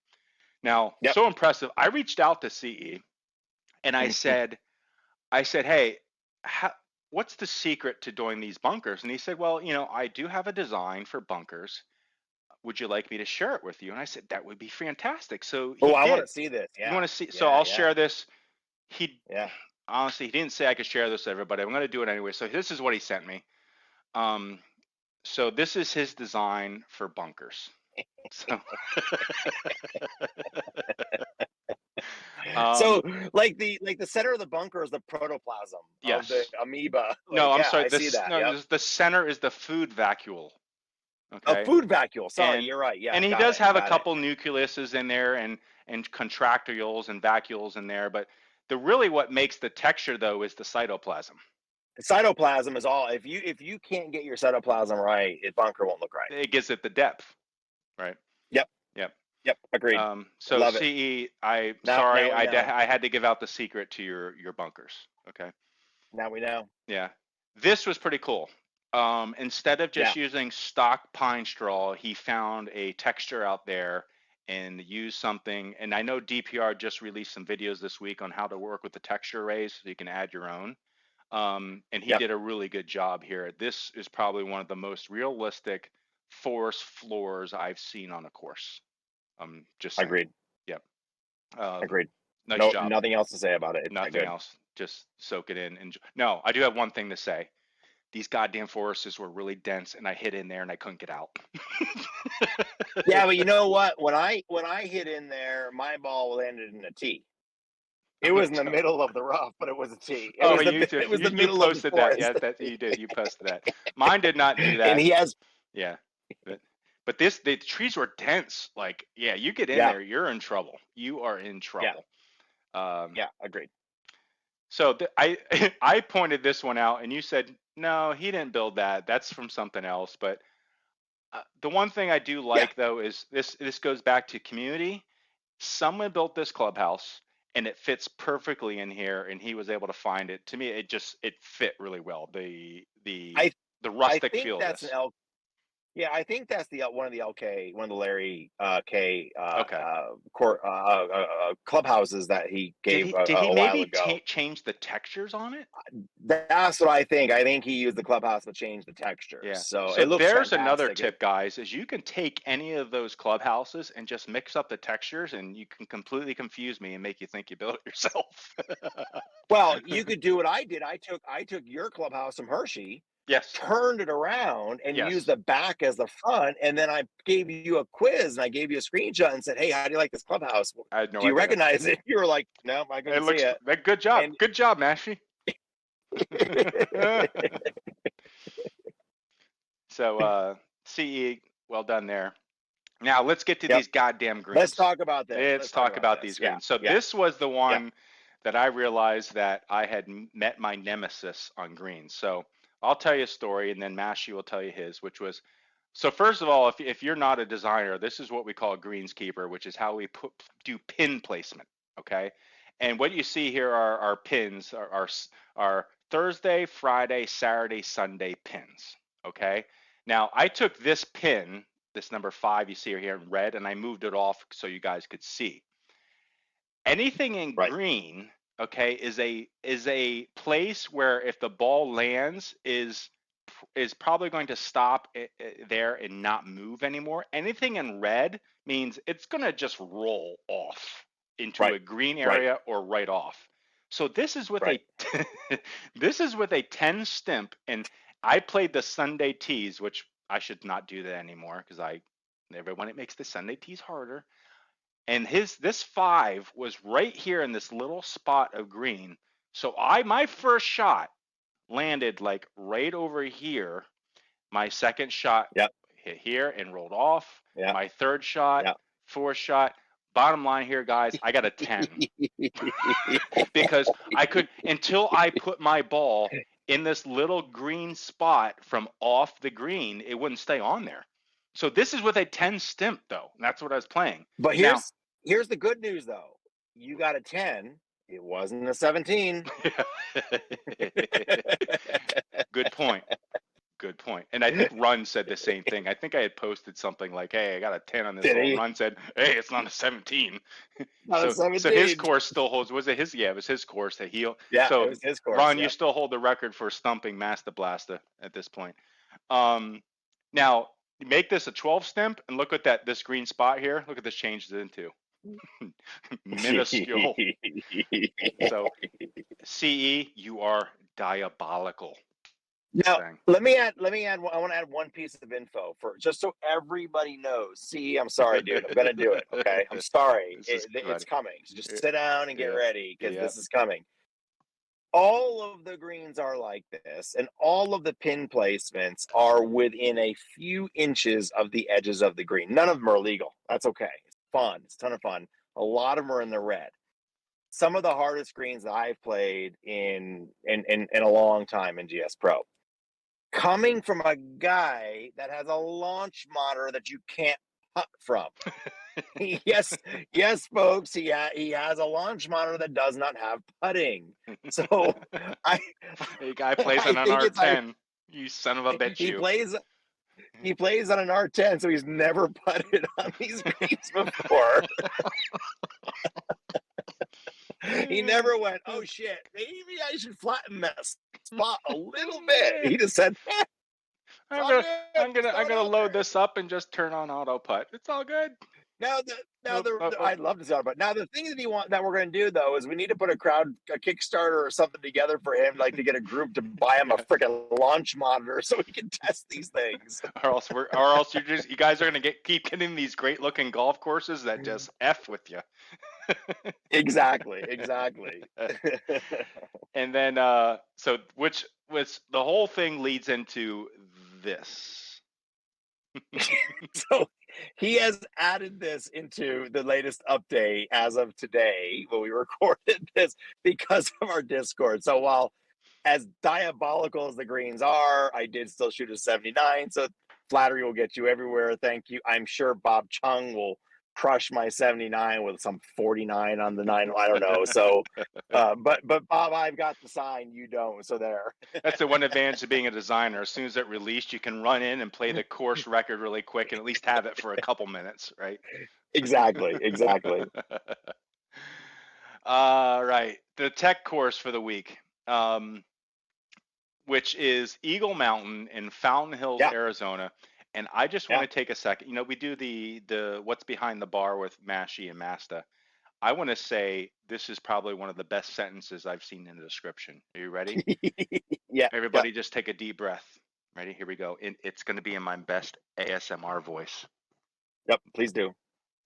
Now, Yep. so impressive. I reached out to CE and I said, hey, what's the secret to doing these bunkers? And he said, well, I do have a design for bunkers. Would you like me to share it with you? And I said, that would be fantastic. So he I want did. to see this. Yeah. You want to see? Yeah, So I'll yeah. share this. Yeah. Honestly, he didn't say I could share this with everybody. I'm going to do it anyway. So this is what he sent me. So this is his design for bunkers. So, so like the center of the bunker is the protoplasm yes. of the amoeba. No, I'm sorry. I see that. No, yep. The center is the food vacuole. Okay. A food vacuole. Sorry, and, you're right. Yeah. And he does have a couple nucleuses in there and contractules and vacuoles in there, but what makes the texture though is the cytoplasm. The cytoplasm is all. If you can't get your cytoplasm right, the bunker won't look right. It gives it the depth, right? Yep. Agreed. So Love CE, it. I had to give out the secret to your bunkers. Okay. Now we know. Yeah. This was pretty cool. Instead of just using stock pine straw, he found a texture out there and used something. And I know DPR just released some videos this week on how to work with the texture arrays so you can add your own. And he did a really good job here. This is probably one of the most realistic forest floors I've seen on a course. Just saying. Agreed. Yep. Agreed. Nice job. Nothing else to say about it. Nothing else. Just soak it in. No, I do have one thing to say. These goddamn forests were really dense, and I hit in there and I couldn't get out. Yeah, but you know what? When I hit in there, my ball landed in a tee. It was in the middle of the rough, but it was a tee. It was the middle of the forest. Yeah, that you did. You posted that. Mine did not do that. And he has. Yeah, but the trees were dense. Like, yeah, you get in there, you're in trouble. You are in trouble. Yeah, agreed. So I pointed this one out, and you said, no, he didn't build that. That's from something else. But the one thing I do like, though, is this goes back to community. Someone built this clubhouse, and it fits perfectly in here, and he was able to find it. To me, it fit really well. The rustic feel of this. Yeah, I think that's one of the Larry K clubhouses that he gave did he a maybe while ago. Change the textures on it? That's what I think. I think he used the clubhouse to change the texture. Yeah. So it looks there's fantastic. Another tip, guys, is you can take any of those clubhouses and just mix up the textures, and you can completely confuse me and make you think you built it yourself. Well, you could do what I did. I took your clubhouse from Hershey. Yes. Turned it around and used the back as the front, and then I gave you a quiz and I gave you a screenshot and said, "Hey, how do you like this clubhouse? I had no do you idea. Recognize it?" You were like, "No, I can see it." Good job. Good job, Mashie. So, CE, well done there. Now let's get to these goddamn greens. Let's talk about this. Let's talk about these greens. So this was the one that I realized that I had met my nemesis on greens. So I'll tell you a story, and then Mashie will tell you his, which was, so first of all, if you're not a designer, this is what we call a greenskeeper, which is how we do pin placement, okay? And what you see here are our pins, our Thursday, Friday, Saturday, Sunday pins, okay? Now, I took this pin, this number 5 you see here in red, and I moved it off so you guys could see. Anything in green, okay, is a place where if the ball lands is probably going to stop there and not move anymore. Anything in red means it's going to just roll off into a green area or right off. So this is with this is with a 10 stimp, and I played the Sunday tees, which I should not do that anymore because everyone, it makes the Sunday tees harder. And this 5 was right here in this little spot of green. So my first shot landed like right over here. My second shot hit here and rolled off. My third shot, fourth shot, bottom line here, guys, I got a 10 because I could, until I put my ball in this little green spot from off the green, it wouldn't stay on there. So this is with a 10 stimp though. And that's what I was playing. But here's the good news though. You got a 10. It wasn't a 17. Good point. Good point. And I think Run said the same thing. I think I had posted something like, hey, I got a 10 on this hole. And Run said, hey, it's not a 17. Not a 17. So his course still holds. Was it his? Yeah, it was his course that he. Yeah, so it was his course. Ron, you still hold the record for stumping Masta Blasta at this point. Now, make this a 12 stimp and look at this green spot here. Look at this changes it into. Minuscule. So, CE, you are diabolical. Now, let me add. I want to add one piece of info just so everybody knows. See, I'm sorry, dude. I'm gonna do it. Okay, I'm sorry. It's coming. So just sit down and get ready because this is coming. All of the greens are like this, and all of the pin placements are within a few inches of the edges of the green. None of them are legal. That's okay. It's fun. It's a ton of fun. A lot of them are in the red. Some of the hardest greens that I've played in a long time in GS Pro. Coming from a guy that has a launch monitor that you can't putt from. yes, folks, he has a launch monitor that does not have putting. So the guy plays on an R10. You son of a bitch! He plays on an R10, so he's never putted on these greens before. He never went, oh shit, maybe I should flatten that spot a little bit. He just said, I'm gonna load this up and just turn on auto putt. It's all good. I'd love to see auto putt. Now the thing that we're gonna do though is we need to put a Kickstarter or something together for him, like to get a group to buy him a freaking launch monitor so he can test these things. or else you guys are gonna keep getting these great looking golf courses that just F with you. Exactly. And then so which the whole thing leads into this. So he has added this into the latest update as of today when we recorded this because of our Discord. So while as diabolical as the greens are, I did still shoot a 79. So flattery will get you everywhere. Thank you. I'm sure Bob Chung will crush my 79 with some 49 on the 9. I don't know. So, but Bob, I've got the sign. You don't. So there. That's the one advantage of being a designer. As soon as it released, you can run in and play the course record really quick and at least have it for a couple minutes, right? Exactly. All right. The tech course for the week, which is Eagle Mountain in Fountain Hills, Arizona. And I just want to take a second. We do the what's behind the bar with Mashie and Masta. I want to say this is probably one of the best sentences I've seen in the description. Are you ready? Yeah. Everybody just take a deep breath. Ready? Here we go. It's going to be in my best ASMR voice. Yep, please do.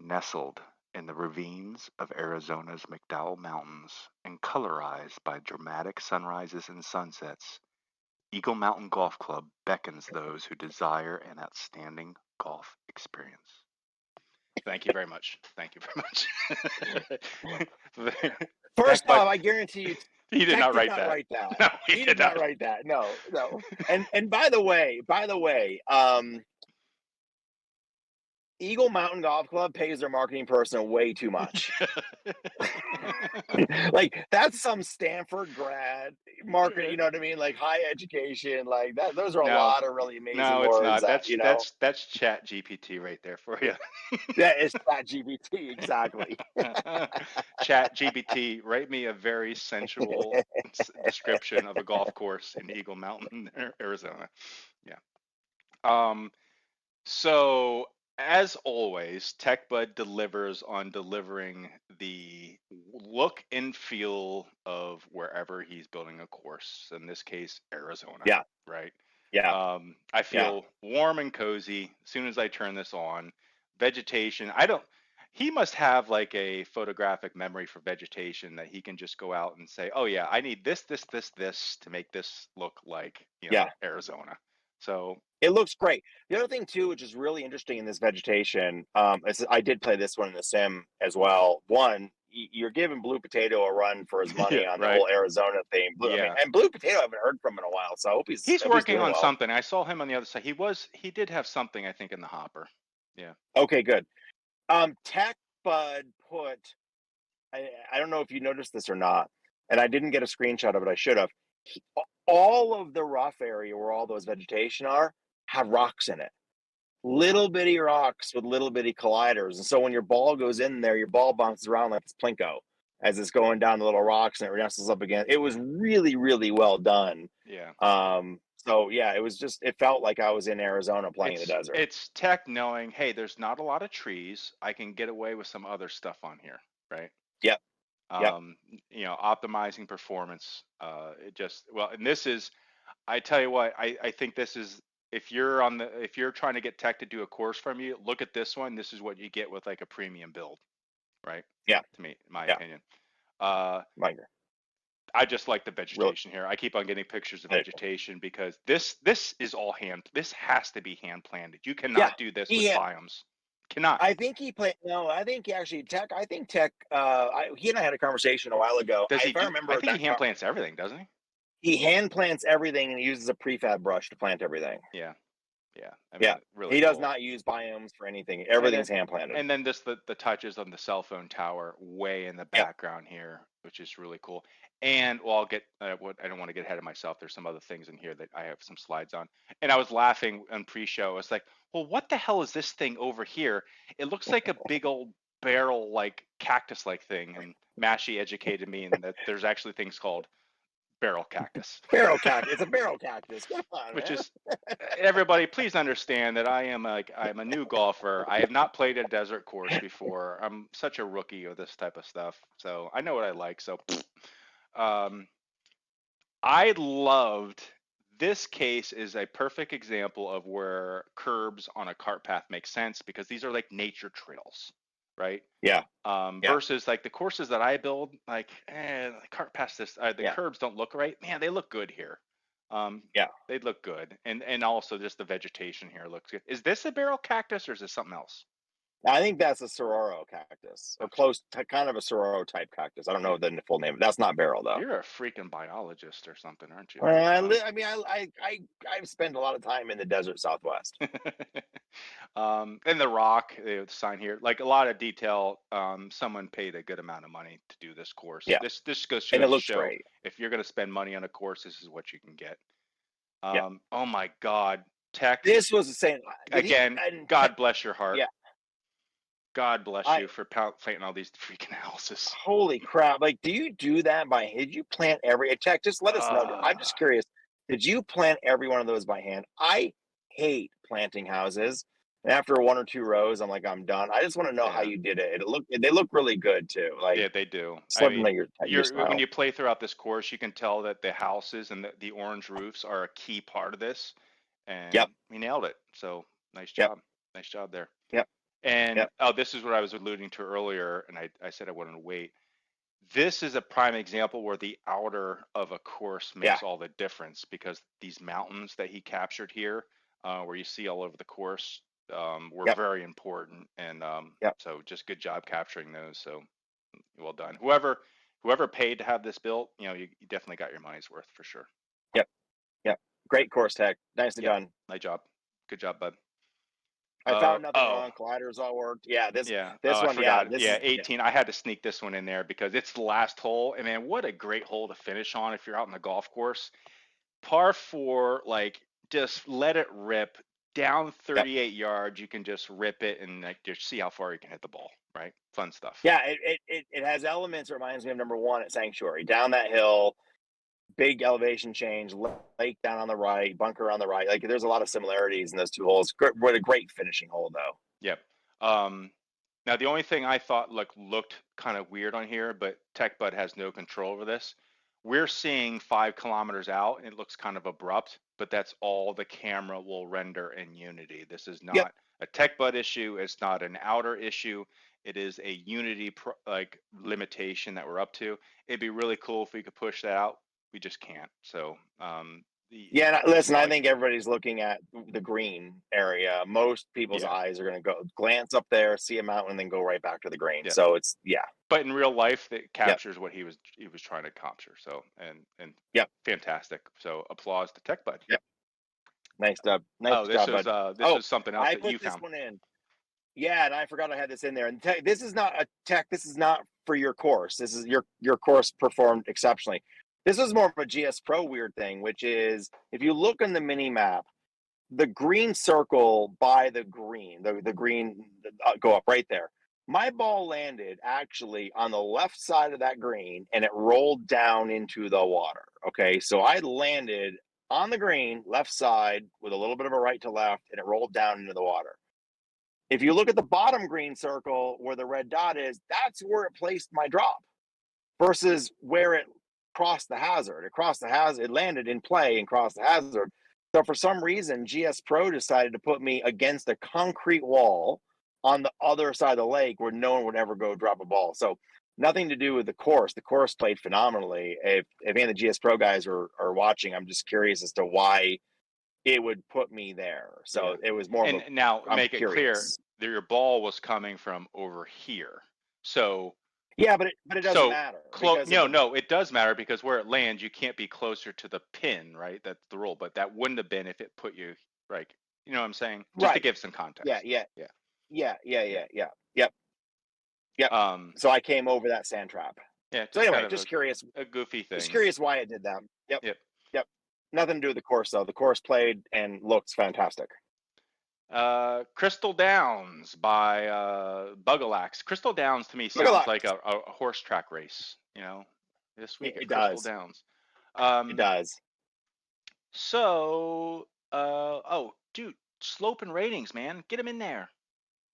Nestled in the ravines of Arizona's McDowell Mountains and colorized by dramatic sunrises and sunsets, Eagle Mountain Golf Club beckons those who desire an outstanding golf experience. Thank you very much. First off, I guarantee you, he did not write that. No, he did not write that. No. And by the way, Eagle Mountain Golf Club pays their marketing person way too much. Like that's some Stanford grad marketing, you know what I mean? Like high education, like that. Those are a lot of really amazing words. No, it's not. That's Chat GPT right there for you. Yeah, it's Chat GPT, exactly. Chat GPT, write me a very sensual description of a golf course in Eagle Mountain, Arizona. Yeah. So as always, TechBud delivers on delivering the look and feel of wherever he's building a course. In this case, Arizona. Yeah. Right. Yeah. I feel warm and cozy as soon as I turn this on. Vegetation. He must have like a photographic memory for vegetation that he can just go out and say, oh yeah, I need this to make this look like Arizona. So it looks great. The other thing too, which is really interesting in this vegetation, I did play this one in the sim as well. One, you're giving Blue Potato a run for his money yeah, on the right. whole Arizona thing. Yeah. And Blue Potato I haven't heard from in a while, so I hope He's hope he's working doing on well. something. I saw him on the other side. He did have something, I think, in the hopper. Yeah. Okay, good. Tech Bud put, I don't know if you noticed this or not, and I didn't get a screenshot of it. I should have. All of the rough area where all those vegetation are have rocks in it. Little bitty rocks with little bitty colliders. And so when your ball goes in there, your ball bounces around like it's Plinko as it's going down the little rocks and it wrestles up again. It was really, really well done. Yeah. So yeah, it felt like I was in Arizona playing in the desert. It's tech knowing, hey, there's not a lot of trees. I can get away with some other stuff on here, right? Yep. Optimizing performance. And this is, I tell you what, I think this is, if you're trying to get tech to do a course from you, look at this one. This is what you get with like a premium build, right? Yeah. To me, in my opinion. I just like the vegetation here. I keep on getting pictures of vegetation because this is all this has to be hand planted. You cannot do this with biomes. Cannot. I think he played. No, I think actually Tech. I think Tech. He and I had a conversation a while ago. I think he hand plants everything, doesn't he? He hand plants everything and he uses a prefab brush to plant everything. Yeah. Yeah. Really. He does not use biomes for anything. Everything's hand planted. And then just the touches on the cell phone tower way in the background here, which is really cool. And I'll get I don't want to get ahead of myself. There's some other things in here that I have some slides on. And I was laughing on pre-show. I was like, well, what the hell is this thing over here? It looks like a big old barrel, like cactus like thing. And Mashie educated me in that there's actually things called barrel cactus. Barrel cactus. It's a barrel cactus. Come on, Which man. is, everybody, please understand that I'm a new golfer. I have not played a desert course before. I'm such a rookie with this type of stuff, so I know what I like. So, I loved this case. Is a perfect example of where curbs on a cart path make sense because these are like nature trails, right? Yeah. Versus like the courses that I build, like cart paths. The curbs don't look right. Man, they look good here. They look good, and also just the vegetation here looks good. Is this a barrel cactus or is this something else? I think that's a Sororo cactus, or close to kind of a Sororo type cactus. I don't know the full name. That's not barrel though. You're a freaking biologist or something, aren't you? I've spent a lot of time in the desert Southwest. And the rock, the sign here, like a lot of detail. Someone paid a good amount of money to do this course. Yeah. This goes and it to looks show great. if you're going to spend money on a course, this is what you can get. Oh my God, Tech. This was the same. Again, God bless your heart. Yeah. God bless you for planting all these freaking houses. Holy crap. Like, do you do that did you plant every, Tech, just let us know. I'm just curious. Did you plant every one of those by hand? I hate planting houses. And after one or two rows, I'm like, I'm done. I just want to know how you did it. They look really good too. Like, yeah, they do. I mean, when you play throughout this course, you can tell that the houses and the orange roofs are a key part of this. And we nailed it. So nice job. Nice job there. Yep. And this is what I was alluding to earlier, and I said I wanted to wait. This is a prime example where the outer of a course makes all the difference because these mountains that he captured here, where you see all over the course, were very important. And so just good job capturing those. So well done. Whoever paid to have this built, you definitely got your money's worth for sure. Yep. Great course, Tech. Nicely done. Nice job. Good job, bud. I found nothing wrong. Colliders all worked. This one. I forgot. 18. I had to sneak this one in there because it's the last hole. And man, what a great hole to finish on if you're out in the golf course. Par 4, like just let it rip down 38 yards. You can just rip it and like just see how far you can hit the ball. Right? Fun stuff. Yeah, it has elements. It reminds me of number 1 at Sanctuary. Down that hill, big elevation change, lake down on the right, bunker on the right. Like there's a lot of similarities in those two holes. What a great finishing hole though. Yep. Now the only thing I thought looked kind of weird on here, but Tech Bud has no control over this. We're seeing 5 kilometers out and it looks kind of abrupt, but that's all the camera will render in Unity. This is not a Tech Bud issue. It's not an outer issue. It is a Unity limitation that we're up to. It'd be really cool if we could push that out. We just can't. So Yeah, and listen, I think everybody's looking at the green area. Most people's eyes are going to go glance up there, see a mountain, and then go right back to the green. Yeah. So it's But in real life, it captures what he was trying to capture. So and fantastic. So applause to Tech Bud. Yep. Nice job. Nice job, bud. This was something else I that put you this found. one in. Yeah, and I forgot I had this in there. And this is not a tech. This is not for your course. This is your course performed exceptionally. This was more of a GS Pro weird thing, which is if you look on the mini map, the green circle by the green, the green go up right there. My ball landed actually on the left side of that green, and it rolled down into the water. Okay, so I landed on the green, left side, with a little bit of a right to left, and it rolled down into the water. If you look at the bottom green circle where the red dot is, that's where it placed my drop versus where it crossed the hazard. It landed in play and crossed the hazard. So for some reason, GS Pro decided to put me against a concrete wall on the other side of the lake where no one would ever go drop a ball. So nothing to do with the course. The course played phenomenally. If any of the GS Pro guys are watching, I'm just curious as to why it would put me there. So it was more and of a, now I'm make curious. it clear that your ball was coming from over here. So yeah, but it doesn't matter. No, it does matter because where it lands, you can't be closer to the pin, right? That's the rule. But that wouldn't have been if it put you like, you know what I'm saying? Just to give some context. Yeah. Yep. So I came over that sand trap. Yeah. So anyway, just curious. A goofy thing. Just curious why it did that. Yep. Nothing to do with the course though. The course played and looks fantastic. Crystal Downs by Bugalax. Crystal Downs to me sounds like a horse track race, you know, this week at Crystal Downs. It does. So, dude, slope and ratings, man, get them in there.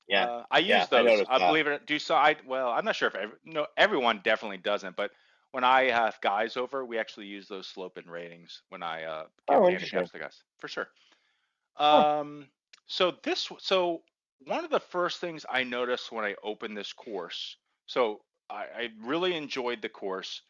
Yeah, I use those. I believe it. I'm not sure if everyone definitely doesn't, but when I have guys over, we actually use those slope and ratings when I give handicaps to guys for sure. So one of the first things I noticed when I opened this course, so I really enjoyed the course.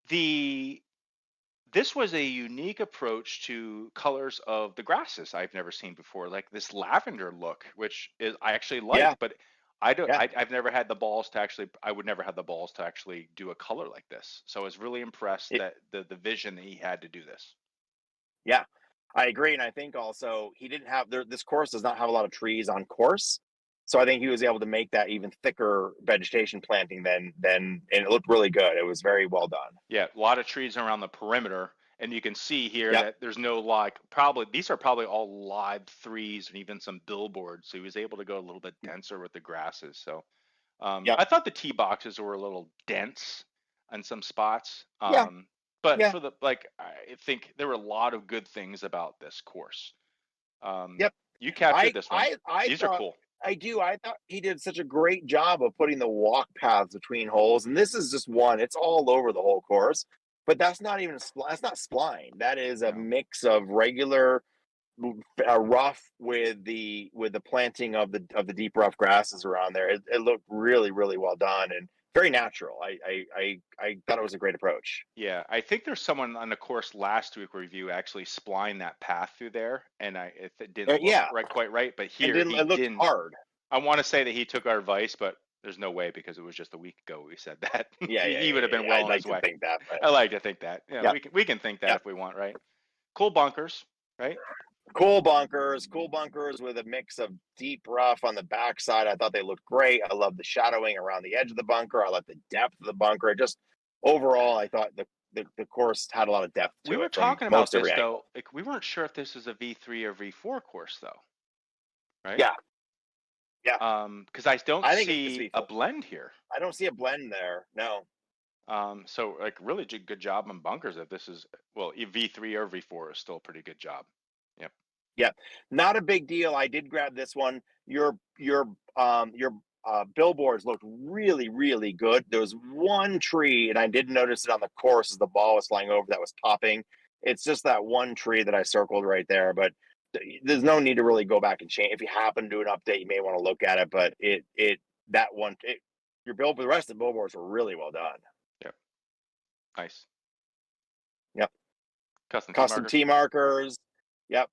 This was a unique approach to colors of the grasses I've never seen before, like this lavender look, which is I actually like, but I've never had the balls to actually. I would never have the balls to actually do a color like this. So I was really impressed that the vision that he had to do this. Yeah. I agree, and I think also he didn't have this course does not have a lot of trees on course, so I think he was able to make that even thicker vegetation planting than and it looked really good. It was very well done. Yeah, a lot of trees around the perimeter, and you can see here that there's no these are probably all live threes and even some billboards. So he was able to go a little bit denser with the grasses. So I thought the tee boxes were a little dense in some spots. But for I think there were a lot of good things about this course. You captured this one. These are cool. I do. I thought he did such a great job of putting the walk paths between holes, and this is just one. It's all over the whole course, but that's not even that's not spline. That is a mix of regular rough with the planting of the deep rough grasses around there. It looked really, really well done and very natural. I thought it was a great approach. Yeah, I think there's someone on the course last week review actually splined that path through there, and it didn't look quite right. But here it looked hard. I want to say that he took our advice, but there's no way because it was just a week ago we said that. He would have been well on his way. I like to think that. Yeah, we can think that if we want, right? Cool bunkers, right? Cool bunkers with a mix of deep rough on the backside. I thought they looked great. I love the shadowing around the edge of the bunker. I like the depth of the bunker. Just overall, I thought the course had a lot of depth to it. We were talking about this though. Like, we weren't sure if this is a V3 or V4 course though, right? Yeah. Because I don't see a blend here. I don't see a blend there. No. So like really good job on bunkers. If this is V3 or V4 is still a pretty good job. Yep. Not a big deal. I did grab this one. Your billboards looked really, really good. There was one tree, and I did notice it on the course as the ball was flying over that was popping. It's just that one tree that I circled right there, but there's no need to really go back and change. If you happen to do an update, you may want to look at it, but the rest of the billboards were really well done. Yep. Nice. Yep. Custom tee markers. Yep.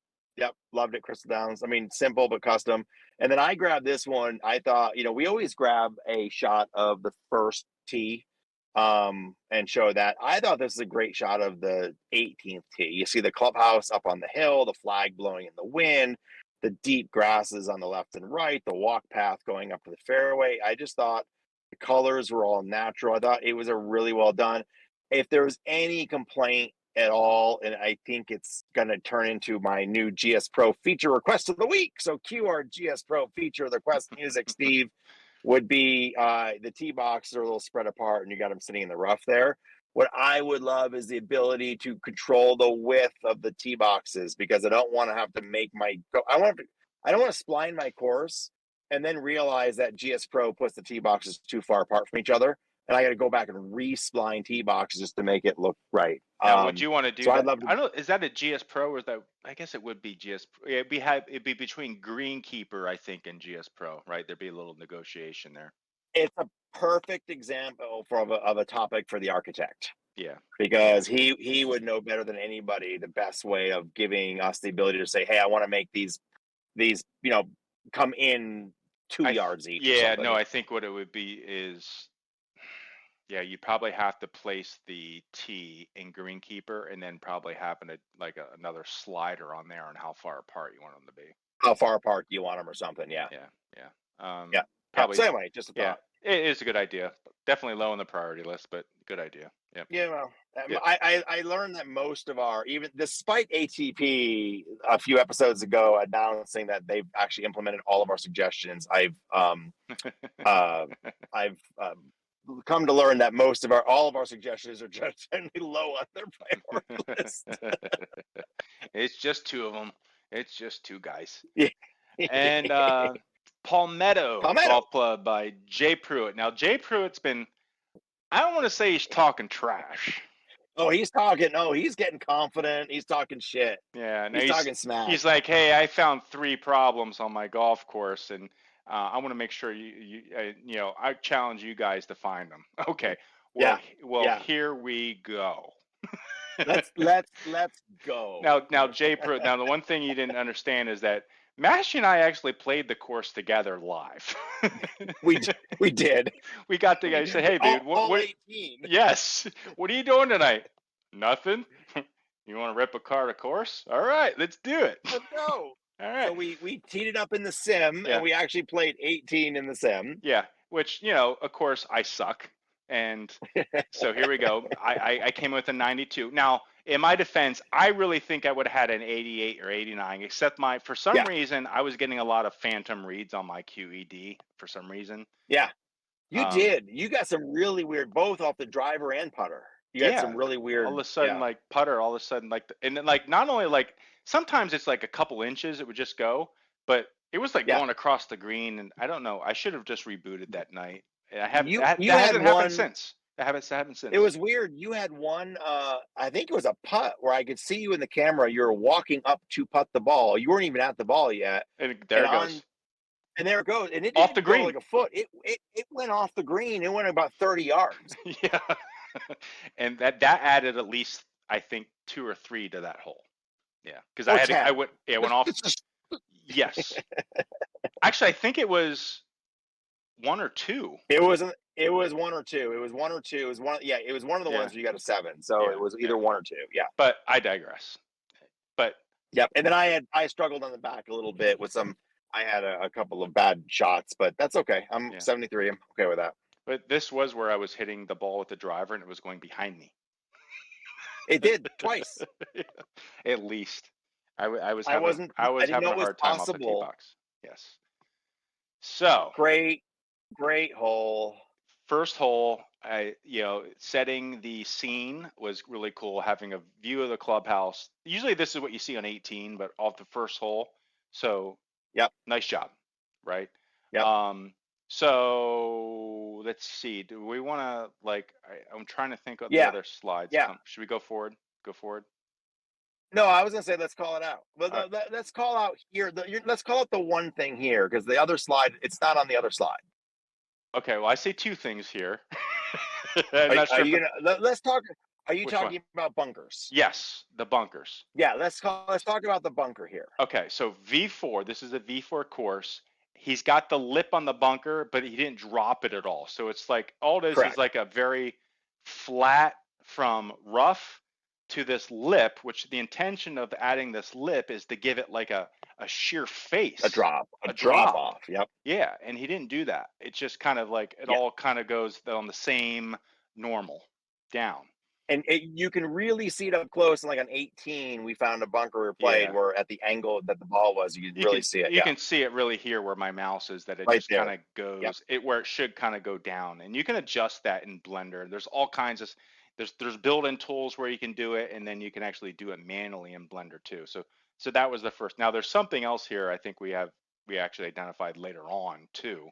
Loved it. Crystal Downs. I mean, simple but custom. And then I grabbed this one. I thought, we always grab a shot of the first tee and show that. I thought this is a great shot of the 18th tee. You see the clubhouse up on the hill, the flag blowing in the wind, the deep grasses on the left and right, the walk path going up to the fairway. I just thought the colors were all natural. I thought it was a really well done. If there was any complaint at all, and I think it's going to turn into my new GS Pro feature request of the week. So cue our GS Pro feature request music, Steve, would be the tee boxes are a little spread apart and you got them sitting in the rough there. What I would love is the ability to control the width of the tee boxes, because I don't want to have to make I don't want to spline my course and then realize that GS Pro puts the tee boxes too far apart from each other. And I got to go back and re-spline tee boxes just to make it look right. Now, would you want to do so that? I'd love to, I don't know. Is that a GS Pro or is that? I guess it would be GS. It'd be between Greenkeeper, I think, and GS Pro, right? There'd be a little negotiation there. It's a perfect example of a topic for the architect. Yeah. Because he would know better than anybody the best way of giving us the ability to say, hey, I want to make these come in 2 yards each. Yeah. No, I think what it would be is. Yeah, you probably have to place the tee in Greenkeeper and then probably have another slider on there on how far apart you want them to be. How far apart do you want them or something? Yeah. Yeah. Probably. So anyway, just a thought. Yeah, it is a good idea. Definitely low on the priority list, but good idea. Yeah. Yeah, well, I learned that most of even despite ATP a few episodes ago announcing that they've actually implemented all of our suggestions, I've come to learn that all of our suggestions are just generally low on their priority list. It's just two of them. It's just two guys. Yeah. And Palmetto Golf Club by Jay Pruitt. Now, Jay Pruitt's been, I don't want to say he's talking trash. Oh, he's talking. Oh, he's getting confident. He's talking shit. Yeah, he's talking smack. He's like, hey, I found 3 problems on my golf course, and I want to make sure I challenge you guys to find them. Okay. Well, here we go. let's go. Now, Jay Pruitt. Now, the one thing you didn't understand is that Mashie and I actually played the course together live. we did. We got together. He said, "Hey, dude, what 18. Yes. What are you doing tonight? Nothing. You want to rip a cart a course? All right, let's do it. Let's go." All right. So we teed it up in the sim, and we actually played 18 in the sim. Yeah, which, of course, I suck. And so here we go. I came with a 92. Now, in my defense, I really think I would have had an 88 or 89, except for some reason, I was getting a lot of phantom reads on my QED for some reason. Yeah, you did. You got some really weird, both off the driver and putter. You got some really weird. All of a sudden, putter, all of a sudden, and then not only sometimes it's like a couple inches, it would just go, but it was going across the green. And I don't know. I should have just rebooted that night. I haven't. That hasn't happened since. That hasn't happened since. It was weird. You had one. I think it was a putt where I could see you in the camera. You were walking up to putt the ball. You weren't even at the ball yet. And there it goes. And there it goes. And it off the green like a foot. It went off the green. It went about 30 yards. Yeah. And that added at least, I think, 2 or 3 to that hole. Yeah, because I went off. Yes. Actually, I think it was 1 or 2. It was 1 or 2. It was 1 or 2. It was one. Yeah, it was one of the ones where you got a 7. So it was either 1 or 2. Yeah. But I digress. But yep. And then I struggled on the back a little bit with some. I had a couple of bad shots, but that's okay. I'm 73. I'm okay with that. But this was where I was hitting the ball with the driver, and it was going behind me. It did twice. At least. I was having a hard time off the tee box. Yes. So great hole. First hole, setting the scene was really cool. Having a view of the clubhouse. Usually this is what you see on 18, but off the first hole. So nice job, right? Yep. So let's see. Do we want to I'm trying to think of the other slides. Yeah. Should we go forward? No, I was gonna say let's call it out. Well, let's call out here. Let's call it the one thing here, because the other slide, it's not on the other slide. Okay. Well, I see 2 things here. Let's talk. Are you Which talking about bunkers? Yes, the bunkers. Yeah, let's talk about the bunker here. Okay, so V4, this is a V4 course. He's got the lip on the bunker, but he didn't drop it at all. So it's like all it is Correct. like a very flat from rough to this lip, which the intention of adding this lip is to give it like a sheer face. A drop off. Yep. Yeah, and he didn't do that. It's just kind of like it all kind of goes on the same normal down. And you can really see it up close. And like on 18, we found a bunker we played where at the angle that the ball was, you can really see it. You can see it really here where my mouse is, that it just kind of goes where it should kind of go down. And you can adjust that in Blender. There's all kinds of there's built-in tools where you can do it, and then you can actually do it manually in Blender too. So that was the first. Now there's something else here. I think we actually identified later on too.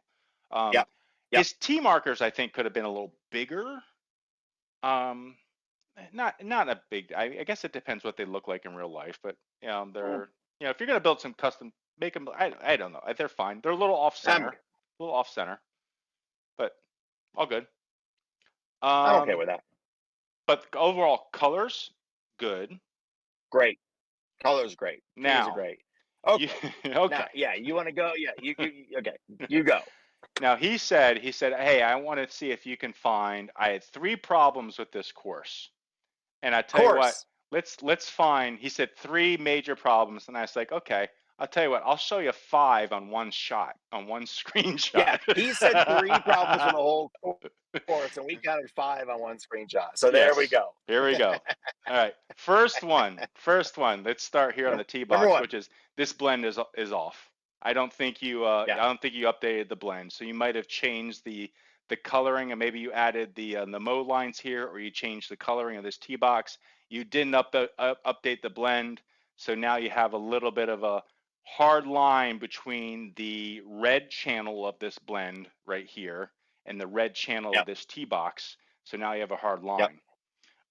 His T markers I think could have been a little bigger. Not a big. I guess it depends what they look like in real life, but they're if you're gonna build some custom, make them. I don't know. They're fine. They're a little off center, but all good. I'm okay with that. But overall colors, good. Great. Colors great. Now, are great. Okay. Okay. Now, you want to go? Yeah. You okay? You go. Now he said, hey, I want to see if you can find. I had 3 problems with this course. And I tell you what, let's find. He said 3 major problems, and I was like, okay, I'll tell you what, I'll show you 5 on one shot, on one screenshot. Yeah, he said 3 problems for the whole course, and we counted 5 on one screenshot. So there we go. Here we go. All right, first one. Let's start here on the tee box, which is this blend is off. I don't think you updated the blend, so you might have changed the coloring, and maybe you added the mode lines here, or you changed the coloring of this tee box. You didn't update the blend, so now you have a little bit of a hard line between the red channel of this blend right here and the red channel of this tee box. So now you have a hard line.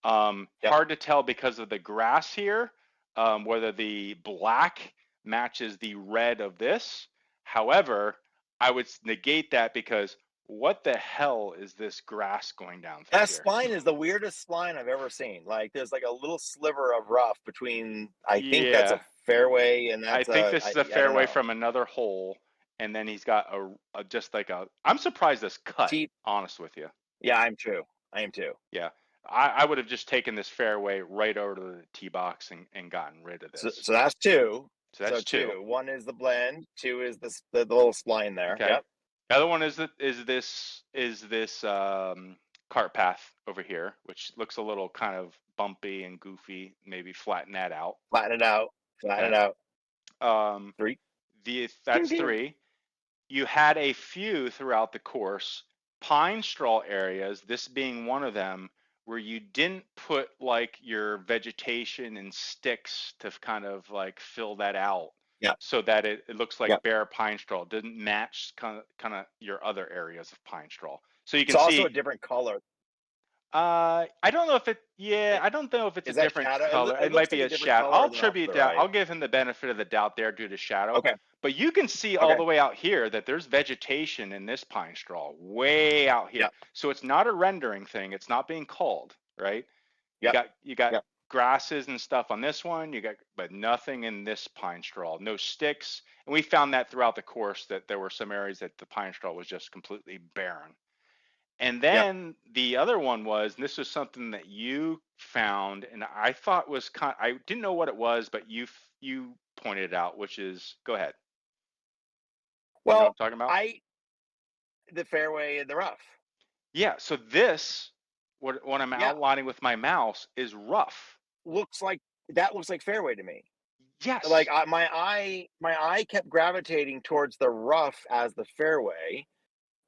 Hard to tell because of the grass here, whether the black matches the red of this. However, I would negate that because what the hell is this grass going down through that here? spline is the weirdest spline I've ever seen. Like there's like a little sliver of rough between, I think that's a fairway, and that's I think this is a fairway from another hole, and then he's got a just like a, I'm surprised this cut, honest with you. Yeah, I am too. Yeah. I would have just taken this fairway right over to the tee box and gotten rid of this. So that's 2. So that's 2. 1 is the blend, 2 is the little spline there. Okay. Yep. The other one is this cart path over here, which looks a little kind of bumpy and goofy. Maybe flatten that out. Flatten it out. 3. That's 3. You had a few throughout the course, pine straw areas, this being one of them, where you didn't put like your vegetation and sticks to kind of like fill that out. Yeah. So that it looks like bare pine straw. It didn't match kind of your other areas of pine straw. So you can see. It's also a different color. I don't know if it. Yeah, I don't know if it's a different color. It might be a shadow. I'll attribute that. I'll give him the benefit of the doubt there due to shadow. Okay. But you can see all the way out here that there's vegetation in this pine straw way out here. So it's not a rendering thing. It's not being called, right? You got grasses and stuff on this one. But nothing in this pine straw. No sticks. And we found that throughout the course that there were some areas that the pine straw was just completely barren. And then the other one was, and this was something that you found, and I thought was I didn't know what it was, but you pointed it out, which is, go ahead. Well, you know what I'm talking about? The fairway and the rough. Yeah. So this, what I'm outlining with my mouse, is rough. Looks like fairway to me. Yes. Like my eye kept gravitating towards the rough as the fairway.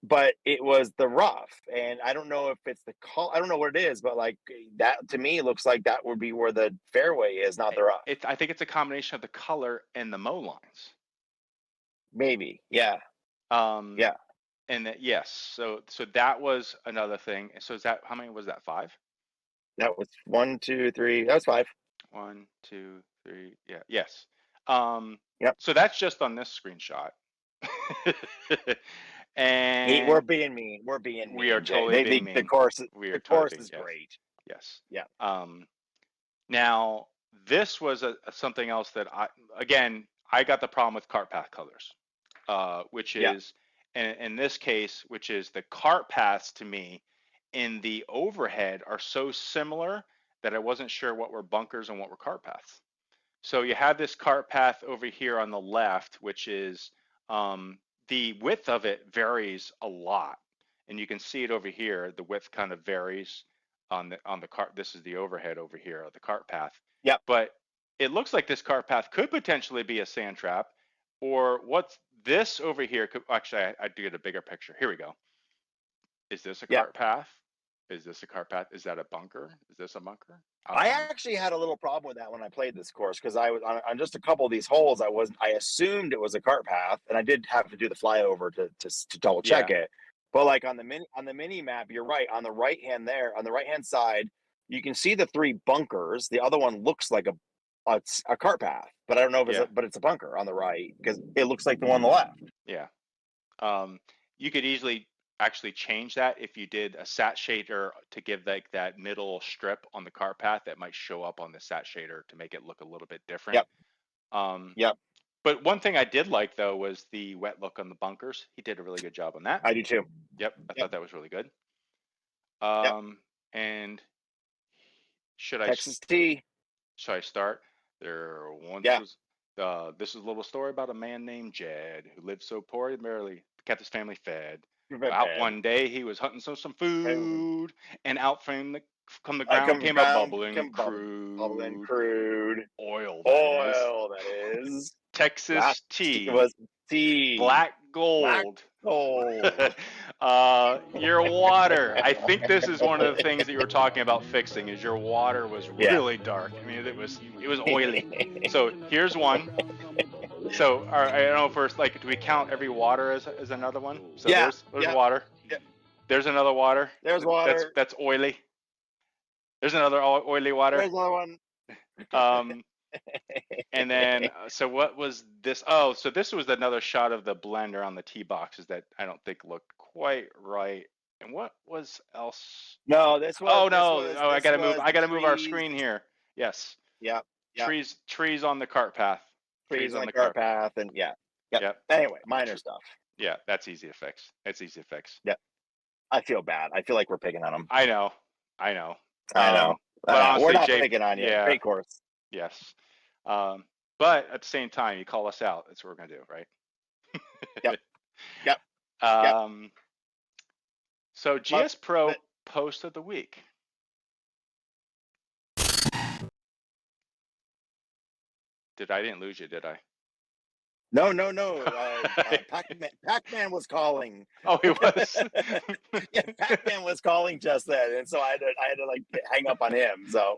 But it was the rough, and I don't know if it's the call. I don't know what it is, but like that to me, it looks like that would be where the fairway is, not the rough. I think it's a combination of the color and the mow lines. Maybe, yeah. Yeah. And yes, so that was another thing. So is that, how many was that? 5? That was 1, 2, 3. That was 5. 1, 2, 3. Yeah. Yes. Yep. So that's just on this screenshot. And we're being mean. We are totally being mean. The course is great. Yes. Yeah. Now this was something else that I got the problem with cart path colors, which is, in this case, which is the cart paths to me in the overhead are so similar that I wasn't sure what were bunkers and what were cart paths. So you have this cart path over here on the left, which is the width of it varies a lot, and you can see it over here. The width kind of varies on the cart. This is the overhead over here of the cart path. Yep. But it looks like this cart path could potentially be a sand trap, or what's this over here? Actually, I do get a bigger picture. Here we go. Is this a cart path? Is this a cart path? Is that a bunker? Is this a bunker? I actually had a little problem with that when I played this course, because I was on just a couple of these holes. I assumed it was a cart path, and I did have to do the flyover to double check it. But like on the mini map, you're right. On the right hand side, you can see the 3 bunkers. The other one looks like a cart path, but I don't know if it's a bunker on the right, because it looks like the one on the left. Yeah. You could easily actually change that if you did a sat shader to give like that middle strip on the cart path that might show up on the sat shader to make it look a little bit different. Yep. But one thing I did like though was the wet look on the bunkers. He did a really good job on that. I do too. Yep. I thought that was really good. And should I start? There once was this is a little story about a man named Jed who lived so poor he barely kept his family fed. Out one day he was hunting some food, and out from the ground came a bubbling crude oil. That is Texas tea. It was tea. Black gold. Your water. I think this is one of the things that you were talking about fixing. Is your water was really dark. I mean, it was oily. So here's one. So I don't know if we're like, do we count every water as another one? So there's water. Yeah. There's another water. There's water. That's oily. There's another oily water. There's another one. And then, so what was this? Oh, so this was another shot of the blender on the tee boxes that I don't think looked quite right. And what was else? No, this was. Oh no! I gotta move. I gotta move our screen here. Yes. Yeah. Trees on the cart path. Trees on the cart path, and Yep. Anyway, minor stuff. Yeah, that's easy to fix. Yeah. I feel bad. I feel like we're picking on them. I know. But honestly, we're not picking on you. Great course. Yes. But at the same time, you call us out. That's what we're gonna do, right? Yep. So GS Pro post of the week. I didn't lose you, did I? No. Pac-Man was calling. Oh, he was. Yeah, Pac-Man was calling just then, and so I had to like hang up on him. So.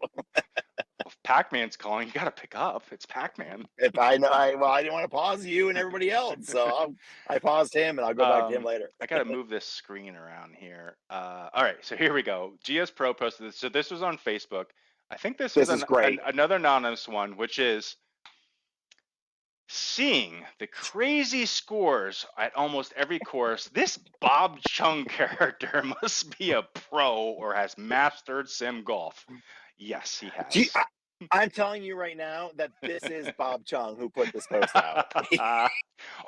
If Pac-Man's calling, you gotta pick up. It's Pac-Man. If I know, I didn't want to pause you and everybody else, so I paused him, and I'll go back to him later. I gotta move this screen around here. All right, so here we go. GS Pro posted this. So this was on Facebook. I think this is great. Another anonymous one, which is seeing the crazy scores at almost every course. This Bob Chung character must be a pro or has mastered sim golf. Yes, he has. I'm telling you right now that this is Bob Chung who put this post out.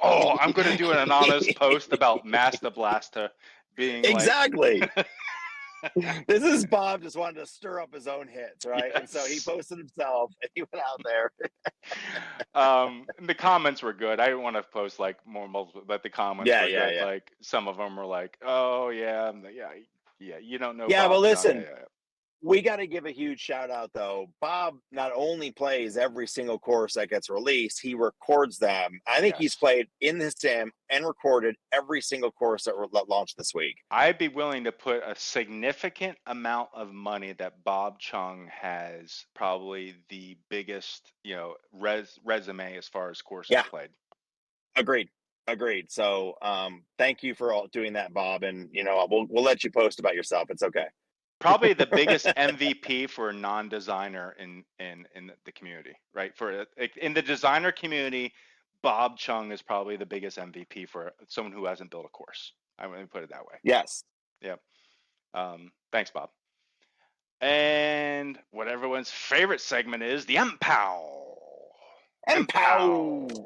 I'm going to do an anonymous post about Masta Blasta being exactly. This is Bob just wanted to stir up his own hits, right? Yes. And so he posted himself, and he went out there. The comments were good. I didn't want to post like more multiple, but the comments were good. Yeah. Like some of them were like, "Oh yeah, you don't know." Yeah, Bob. well, listen. We got to give a huge shout out, though. Bob not only plays every single course that gets released, he records them. I think he's played in the sim and recorded every single course that launched this week. I'd be willing to put a significant amount of money that Bob Chung has probably the biggest, resume as far as courses played. Agreed. So, thank you for doing that, Bob. And we'll let you post about yourself. It's okay. Probably the biggest MVP for a non-designer in the community, right? In the designer community, Bob Chung is probably the biggest MVP for someone who hasn't built a course. I'm going to put it that way. Yes. Yep. Thanks, Bob. And what everyone's favorite segment is, the MPOW. MPOW.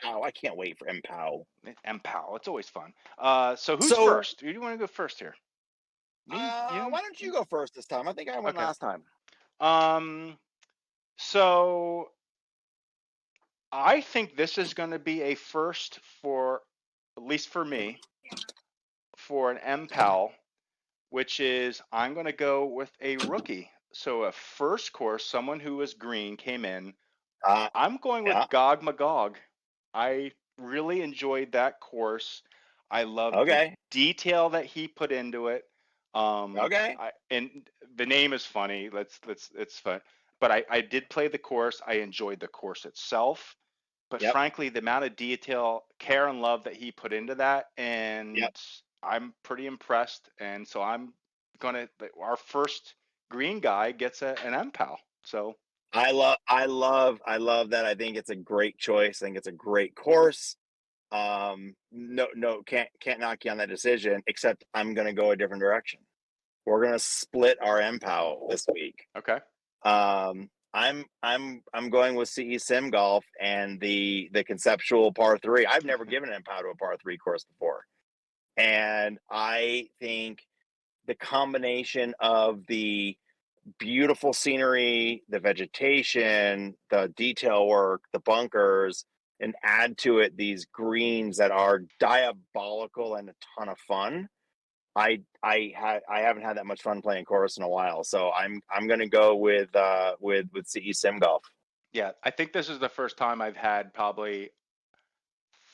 I can't wait for MPOW. MPOW. It's always fun. So who's first? Who do you want to go first here? Me? Why don't you go first this time? I think I went last time. So I think this is going to be a first for, at least for me, for an MPOW, which is I'm going to go with a rookie. So a first course, someone who was green came in. I'm going with Gog Magog. I really enjoyed that course. I love the detail that he put into it. And the name is funny. It's fun. But I did play the course. I enjoyed the course itself. But frankly, the amount of detail, care, and love that he put into that, and I'm pretty impressed. And so I'm gonna. Our first green guy gets an MPOW. So I love that. I think it's a great choice. I think it's a great course. No, can't knock you on that decision. Except I'm gonna go a different direction. We're gonna split our MPOW this week. Okay. I'm going with CE Sim Golf and the conceptual par 3. I've never given an MPOW to a par 3 course before, and I think the combination of the beautiful scenery, the vegetation, the detail work, the bunkers, and add to it these greens that are diabolical and a ton of fun. I haven't had that much fun playing course in a while, so I'm gonna go with CE Sim Golf. Yeah, I think this is the first time I've had probably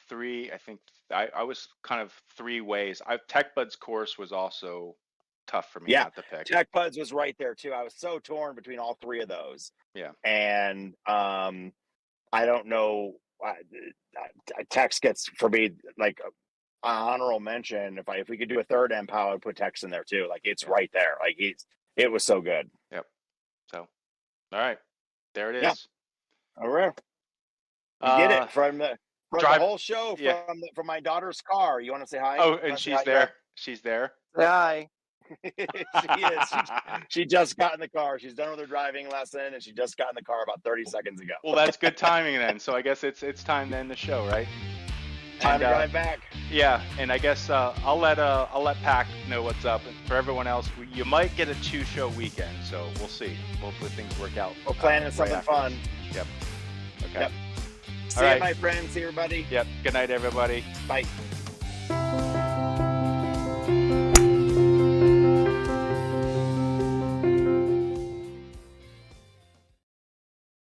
3. I think I was kind of 3 ways. Tech Bud's course was also tough for me not to pick. Tech Buds was right there too. I was so torn between all 3 of those. Yeah, and I don't know. Tex gets for me like honorable mention. If we could do a third MPOW, I'd put Tex in there too. Like it's right there. Like it was so good. Yep. So, all right, there it is. Yeah. All right. We did it from the whole show from my daughter's car. You want to say hi? Oh, and she's there. She's there. Hi. She is. She just got in the car. She's done with her driving lesson, and she just got in the car about 30 seconds ago. Well, that's good timing then. So I guess it's time to end the show, right? Time to drive back. Yeah, and I guess I'll let Pac know what's up. And for everyone else, you might get a 2-show weekend. So we'll see. Hopefully things work out. We're planning something fun. Yep. Okay. Yep. See you, my friends. See everybody. Yep. Good night, everybody. Bye.